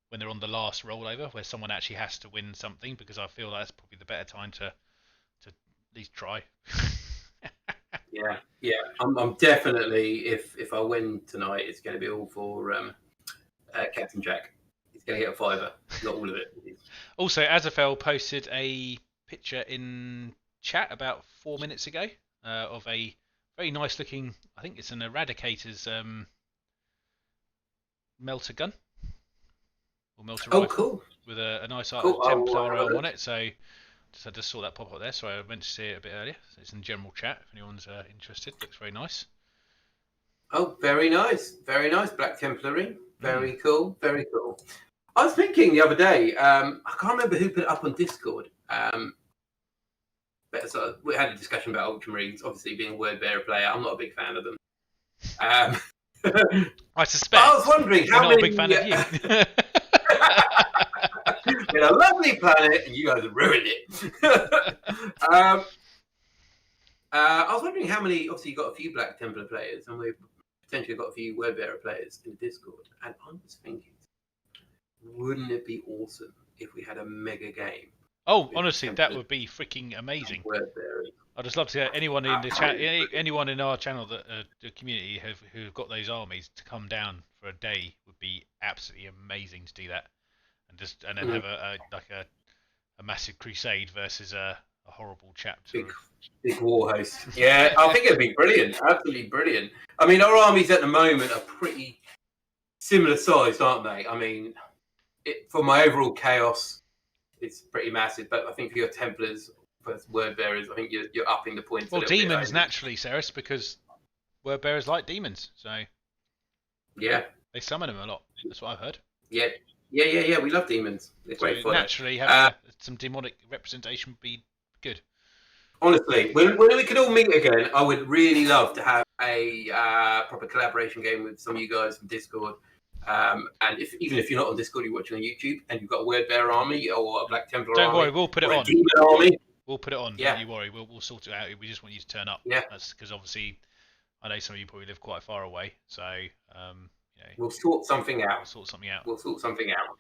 when they're on the last rollover, where someone actually has to win something, because I feel that's probably the better time to at least try. Yeah. I'm definitely, if I win tonight, it's going to be all for Captain Jack. He's going to get a $5, not all of it. Also, Azafel posted a picture in chat about 4 minutes ago of a very nice looking, I think it's an Eradicator's melter gun. Or melter rifle, cool. With a nice Templar arm on it. So I just saw that pop up there, so I went to see it a bit earlier. So it's in general chat if anyone's interested. Looks very nice. Oh, very nice. Very nice. Black Templary. Very cool. Very cool. I was thinking the other day, I can't remember who put it up on Discord. But so we had a discussion about Ultramarines, obviously being a word bearer player. I'm not a big fan of them. I suspect. I was wondering how many. Not a big fan of you. in a lovely planet, and you guys have ruined it. I was wondering how many. Obviously, you got a few Black Templar players, and we've potentially got a few Wordbearer players in the Discord. And I was thinking, wouldn't it be awesome if we had a mega game? Oh, honestly, that would be freaking amazing. Wordbearers. I'd just love to get anyone in the chat, anyone in our channel, that the community who've got those armies to come down for a day would be absolutely amazing to do that, and then have a massive crusade versus a horrible chapter. Big war host. Yeah, I think it'd be brilliant. Absolutely brilliant. I mean, our armies at the moment are pretty similar sized, aren't they? I mean, for my overall chaos, it's pretty massive. But I think for your Templars, for Wordbearers, I think you're upping the points. Well, demons naturally, Ceres, because Wordbearers like demons, so yeah, they summon them a lot. That's what I've heard. Yeah. We love demons. They're great fun. Naturally, having some demonic representation would be good. Honestly, when we could all meet again, I would really love to have a proper collaboration game with some of you guys from Discord. And even if you're not on Discord, you're watching on YouTube, and you've got a Wordbearer army or a Black Templar army. Don't worry, we'll put it on. Demon army. We'll put it on. Yeah. Don't you worry. We'll sort it out. We just want you to turn up. Yeah. That's because obviously, I know some of you probably live quite far away, so we'll sort something out. We'll sort something out.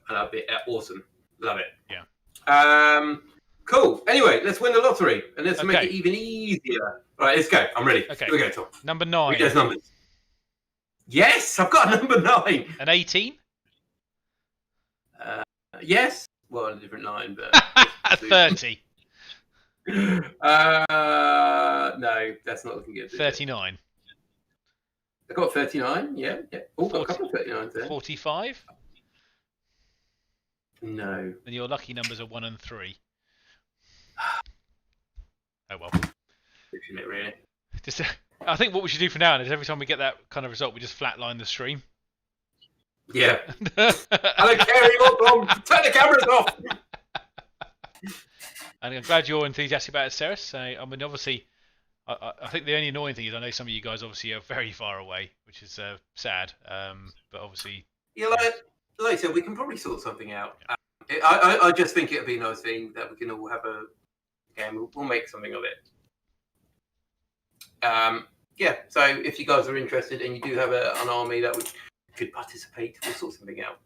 And that'll be awesome. Love it. Yeah. Cool. Anyway, let's win the lottery, and let's make it even easier. All right, let's go. I'm ready. Okay. Here we go, Tom. Number 9. Read those numbers. Yes, I've got number 9. An 18? Yes. Well, a different 9, but 30. No, that's not looking good. 39. I got 39. Yeah. Oh, got a couple of 39s there. 45. No. And your lucky numbers are 1 and 3. Oh well. Isn't it really? I think what we should do for now is every time we get that kind of result, we just flatline the stream. Yeah. I don't care anymore, Tom. Turn the cameras off. And I'm glad you're enthusiastic about it, Ceres. So, I mean, obviously, I think the only annoying thing is I know some of you guys obviously are very far away, which is sad. But obviously, yeah, like I said, we can probably sort something out. I just think it'd be a nice thing that we can all have a game. We'll make something of it. Yeah. So if you guys are interested and you do have an army that could participate, we'll sort something out.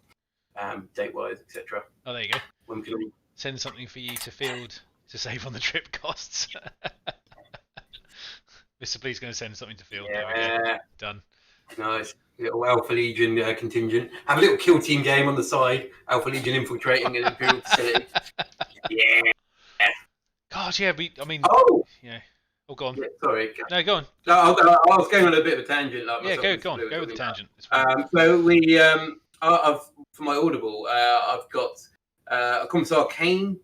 Date-wise, etc. Oh, there you go. When we can all... Send something for you to field to save on the trip costs. Mr. Blee's going to send something to field. Yeah. There we go. Done. Nice. Little Alpha Legion contingent. Have a little kill team game on the side. Alpha Legion infiltrating an Imperial facility. Yeah. God, yeah. Yeah. Oh, go on. Yeah, sorry. No, go on. No, I was going on a bit of a tangent. Go on. Go with the tangent. So we, for my Audible, I've got a Commissar Kane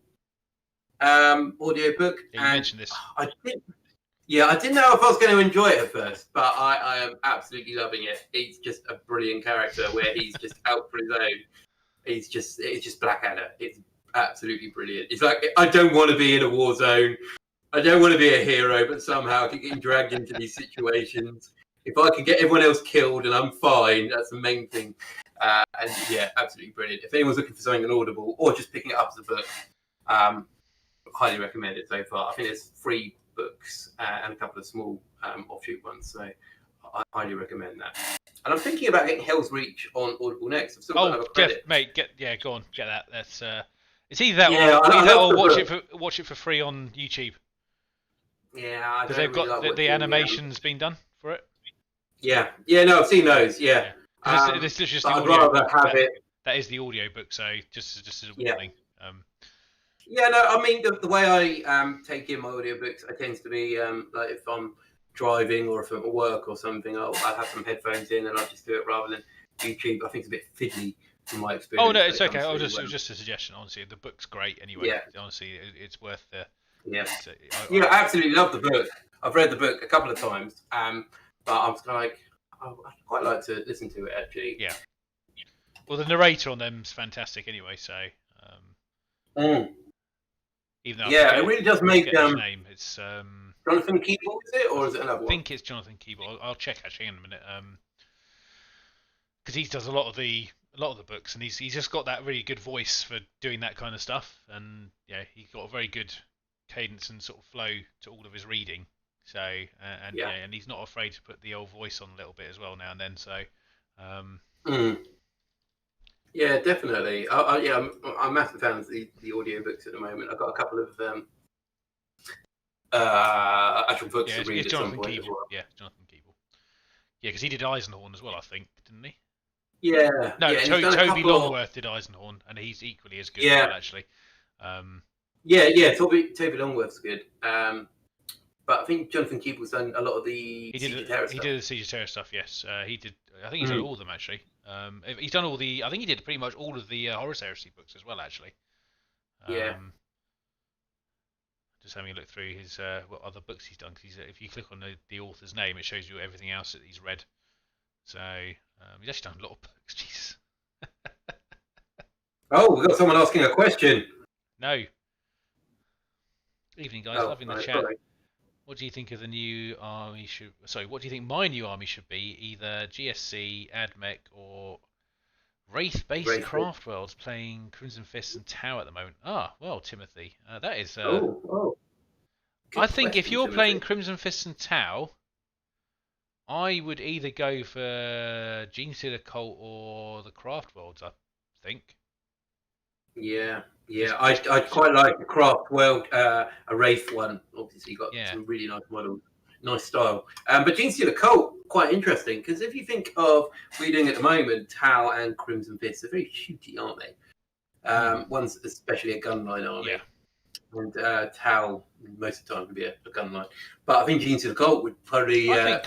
audio book. Yeah, you mentioned this. I didn't know if I was going to enjoy it at first, but I am absolutely loving it. He's just a brilliant character where he's just out for his own. It's just Blackadder. It's absolutely brilliant. It's like, I don't want to be in a war zone. I don't want to be a hero, but somehow I keep getting dragged into these situations. If I can get everyone else killed and I'm fine, that's the main thing. And yeah, absolutely brilliant. If anyone's looking for something on Audible or just picking it up as a book, highly recommend it so far. I think there's 3 books and a couple of small offshoot ones, so I highly recommend that. And I'm thinking about getting Hell's Reach on Audible next. I've still got another credit. Mate, go on, get that. That's it's either that or watch it for free on YouTube. Yeah, because they've got the animations being done for it. Yeah, no, I've seen those. Yeah, this is just I'd rather have it. That is the audio book, so just as a warning. Yeah, no, I mean the way I take in my audiobooks, I tends to be like if I'm driving or if I'm at work or something, I'll have some headphones in and I'll just do it rather than YouTube. I think it's a bit fiddly from my experience. Oh no, it's okay. It was just a suggestion. Honestly, the book's great anyway. Yeah. Honestly, it's worth the. Yeah. I absolutely love the book. I've read the book a couple of times, but I'm kind of like I'd quite like to listen to it actually. Yeah. Well, the narrator on them's fantastic anyway. So. Even though it really does make his name. It's Jonathan Keeble, is it, or is it another one? I think it's Jonathan Keeble. I'll check actually in a minute. Because he does a lot of a lot of the books, and he's just got that really good voice for doing that kind of stuff, and yeah, he's got a very good cadence and sort of flow to all of his reading. So and he's not afraid to put the old voice on a little bit as well now and then. So yeah, definitely. I'm a massive fan of the audiobooks at the moment. I've got a couple of actual books to read at some point as well. Yeah, Jonathan Keeble. Yeah, because he did Eisenhorn as well, I think, didn't he? Yeah. No, yeah, Toby Longworth did Eisenhorn, and he's equally as good as well, actually. Toby Longworth's good. But I think Jonathan Keeble's done a lot of the Siege of Terror stuff. He did the Siege of Terror stuff, yes. He did. I think he's done all of them, actually. He's done all the. I think he did pretty much all of the Horus Heresy books as well, actually. Just having a look through his what other books he's done. Because if you click on the author's name, it shows you everything else that he's read. So he's actually done a lot of books. Jesus. Oh, we've got someone asking a question. No. Evening, guys. Loving the chat. Sorry. What do you think of the new army? What do you think my new army should be? Either GSC, AdMech, or Wraith-based craft worlds playing Crimson Fist and Tau at the moment. Ah, well, Timothy, that is. I think if you're playing Crimson Fist and Tau, I would either go for Genestealer Cult or the craft worlds. I think. Yeah, I quite like the craft world, a Wraith one. Obviously, got some really nice models, nice style. But Genestealer Cult, quite interesting, because if you think of what you're doing at the moment, Tau and Crimson Fist, they're very shooty, aren't they? One's especially a gunline army. Yeah. And Tau, most of the time, would be a gunline. But I think Genestealer Cult would probably. I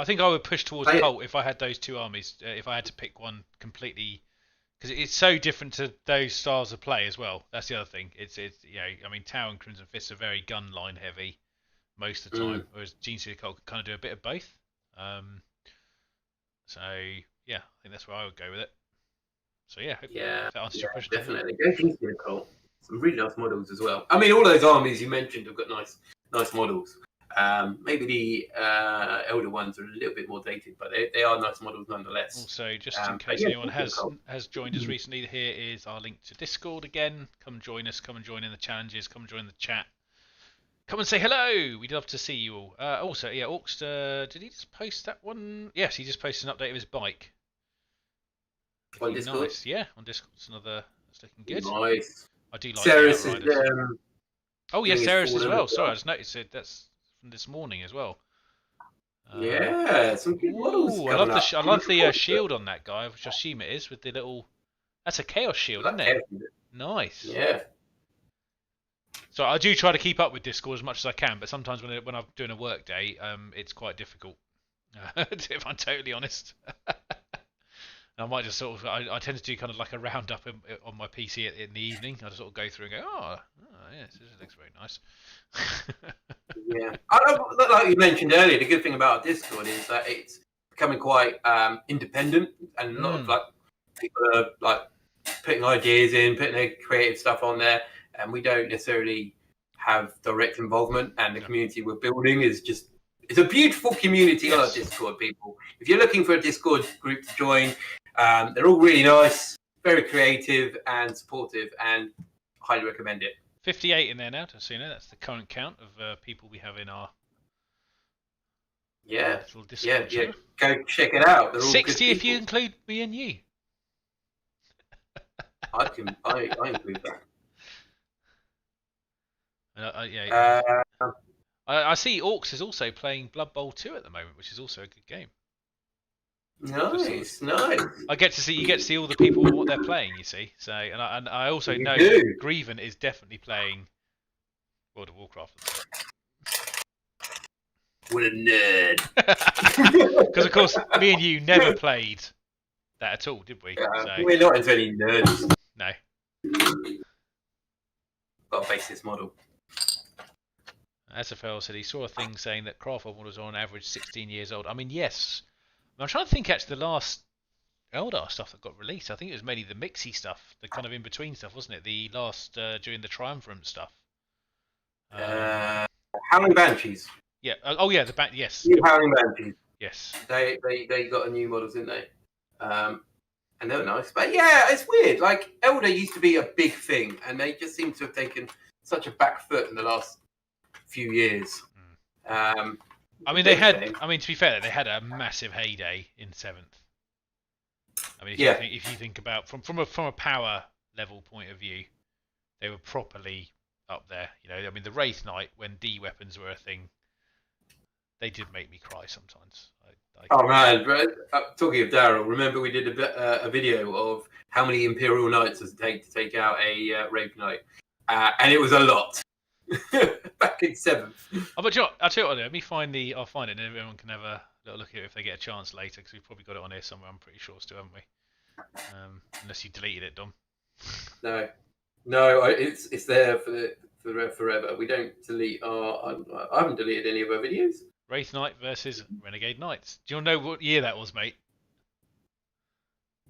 think I would push towards Cult if I had those two armies. If I had to pick one completely. Because it's so different to those styles of play as well. That's the other thing. It's I mean, Tau and Crimson Fist are very gun line heavy most of the time, whereas Genestealer Cult can kind of do a bit of both. So yeah, I think that's where I would go with it. So yeah, that answers your question. Definitely. Go Genestealer Cult. Some really nice models as well. I mean, all those armies you mentioned have got nice models. Maybe the elder ones are a little bit more dated, but they are nice models nonetheless. Also, just in case anyone has joined us recently, here is our link to Discord again. Come join us. Come and join in the challenges. Come and join the chat. Come and say hello. We'd love to see you all. Also, Orkster, did he just post that one? Yes, he just posted an update of his bike. On Discord? Nice. Yeah, on Discord. It's looking good. Nice. I do like Ceres the oh, yes, Ceres as well. Sorry, I just noticed it. That's from this morning as well. Some good models. I love the shield on that guy, which I assume it is, with the little. That's a chaos shield, isn't it? Nice. Yeah. So I do try to keep up with Discord as much as I can, but sometimes when I'm doing a work day, it's quite difficult. If I'm totally honest. I might just sort of. I tend to do kind of like a roundup on my PC in the evening. I just sort of go through and go, yes, this looks very nice. Yeah, like you mentioned earlier, the good thing about Discord is that it's becoming quite independent, and a lot of people are putting ideas in, putting their creative stuff on there, and we don't necessarily have direct involvement. And the community we're building is just. It's a beautiful community on our Discord, people. If you're looking for a Discord group to join, they're all really nice, very creative and supportive, and highly recommend it. 58 in there now, so that's the current count of people we have in our little Discord channel. Go check it out. They're all 60 if you include me and you. I include that. I see Orcs is also playing Blood Bowl 2 at the moment, which is also a good game. Nice. You get to see all the people what they're playing. You see, so and I also know Grieven is definitely playing World of Warcraft. What a nerd! Because of course, me and you never played that at all, did we? We're not as any nerds. No. Got a basis model. SFL said he saw a thing saying that craft models are on average 16 years old. I mean, yes. I'm trying to think actually the last Eldar stuff that got released. I think it was mainly the Mixie stuff, the kind of in between stuff, wasn't it? The last during the Triumvirate stuff. Howling Banshees. Yeah. Yes. New Howling Banshees. Yes. They got a new models, didn't they? and they were nice. But yeah, it's weird. Like Elder used to be a big thing, and they just seem to have taken such a back foot in the last few years. I mean, they had. I mean, to be fair, they had a massive heyday in 7th. I mean, if you think about from a power level point of view, they were properly up there. You know, I mean, the Wraith Knight, when D weapons were a thing, they did make me cry sometimes. Oh man, talking of Daryl, remember we did a video of how many Imperial Knights does it take to take out a Wraith Knight, and it was a lot. Back in 7th. Oh, but I'll tell you what, let me find I'll find it, and everyone can have a little look at it if they get a chance later, because we've probably got it on here somewhere. I'm pretty sure still, haven't we? Unless you deleted it, Dom. No, it's there for forever. We don't delete I haven't deleted any of our videos. Wraith Knight versus Renegade Knights. Do you know what year that was, mate?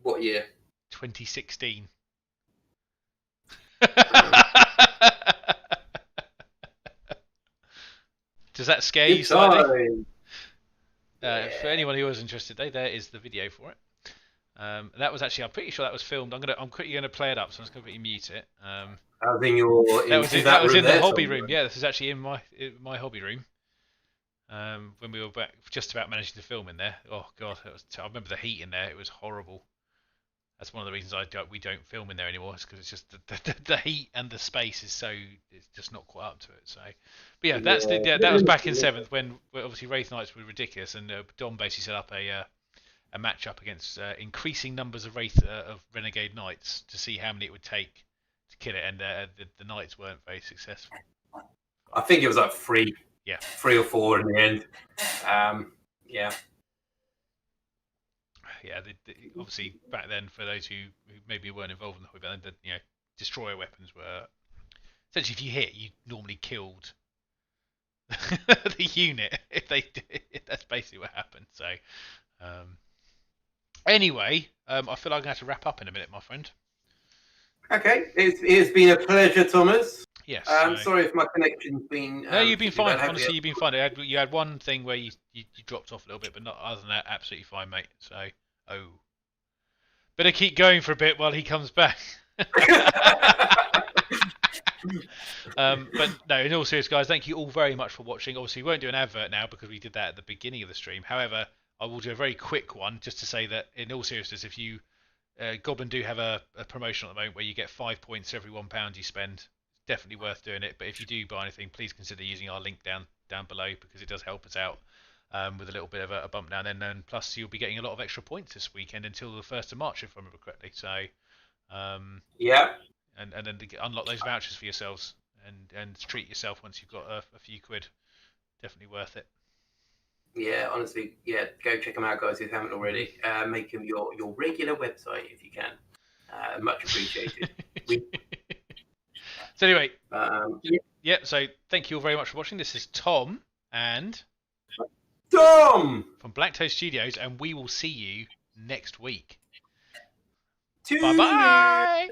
What year? 2016. Does that scare you slightly? For anyone who was interested, there is the video for it. That was actually, I'm pretty sure that was filmed. I'm quickly going to play it up, so I'm just going to mute it. I think that was in the hobby somewhere. room. Yeah, this is actually in my hobby room. When we were back, just about managing to film in there. Oh god, I remember the heat in there. It was horrible. That's one of the reasons we don't film in there anymore. Is because it's just the heat and the space is it's just not quite up to it. So, but yeah, that was back in 7th when obviously Wraith Knights were ridiculous, and Dom basically set up a match up against increasing numbers of Renegade Knights to see how many it would take to kill it, and the Knights weren't very successful. I think it was like 3. Yeah, 3 or 4 in the end. Yeah. Yeah, obviously back then, for those who maybe weren't involved in the hobby, the destroyer weapons were essentially, if you hit, you normally killed the unit. If they did, that's basically what happened. So, anyway, I feel like I'm going to have to wrap up in a minute, my friend. Okay, it's been a pleasure, Thomas. Yes. Sorry if my connection's been. No, you've been fine. Honestly, you've been fine. You had one thing where you dropped off a little bit, but not other than that, absolutely fine, mate. So, better keep going for a bit while he comes back. But no, in all seriousness, guys, thank you all very much for watching. Obviously, we won't do an advert now because we did that at the beginning of the stream. However, I will do a very quick one just to say that, in all seriousness, if you Goblin do have a promotion at the moment where you get 5 points for every £1 you spend. Definitely worth doing it. But if you do buy anything, please consider using our link down below, because it does help us out with a little bit of a bump down. And plus, you'll be getting a lot of extra points this weekend until the 1st of March, if I remember correctly. So, yeah. And then unlock those vouchers for yourselves and treat yourself once you've got a few quid. Definitely worth it. Yeah, honestly, yeah, go check them out, guys, if you haven't already. Make them your regular website if you can. Much appreciated. So anyway, so thank you all very much for watching. This is Tom and Tom from Black Toe Studios, and we will see you next week. Bye-bye.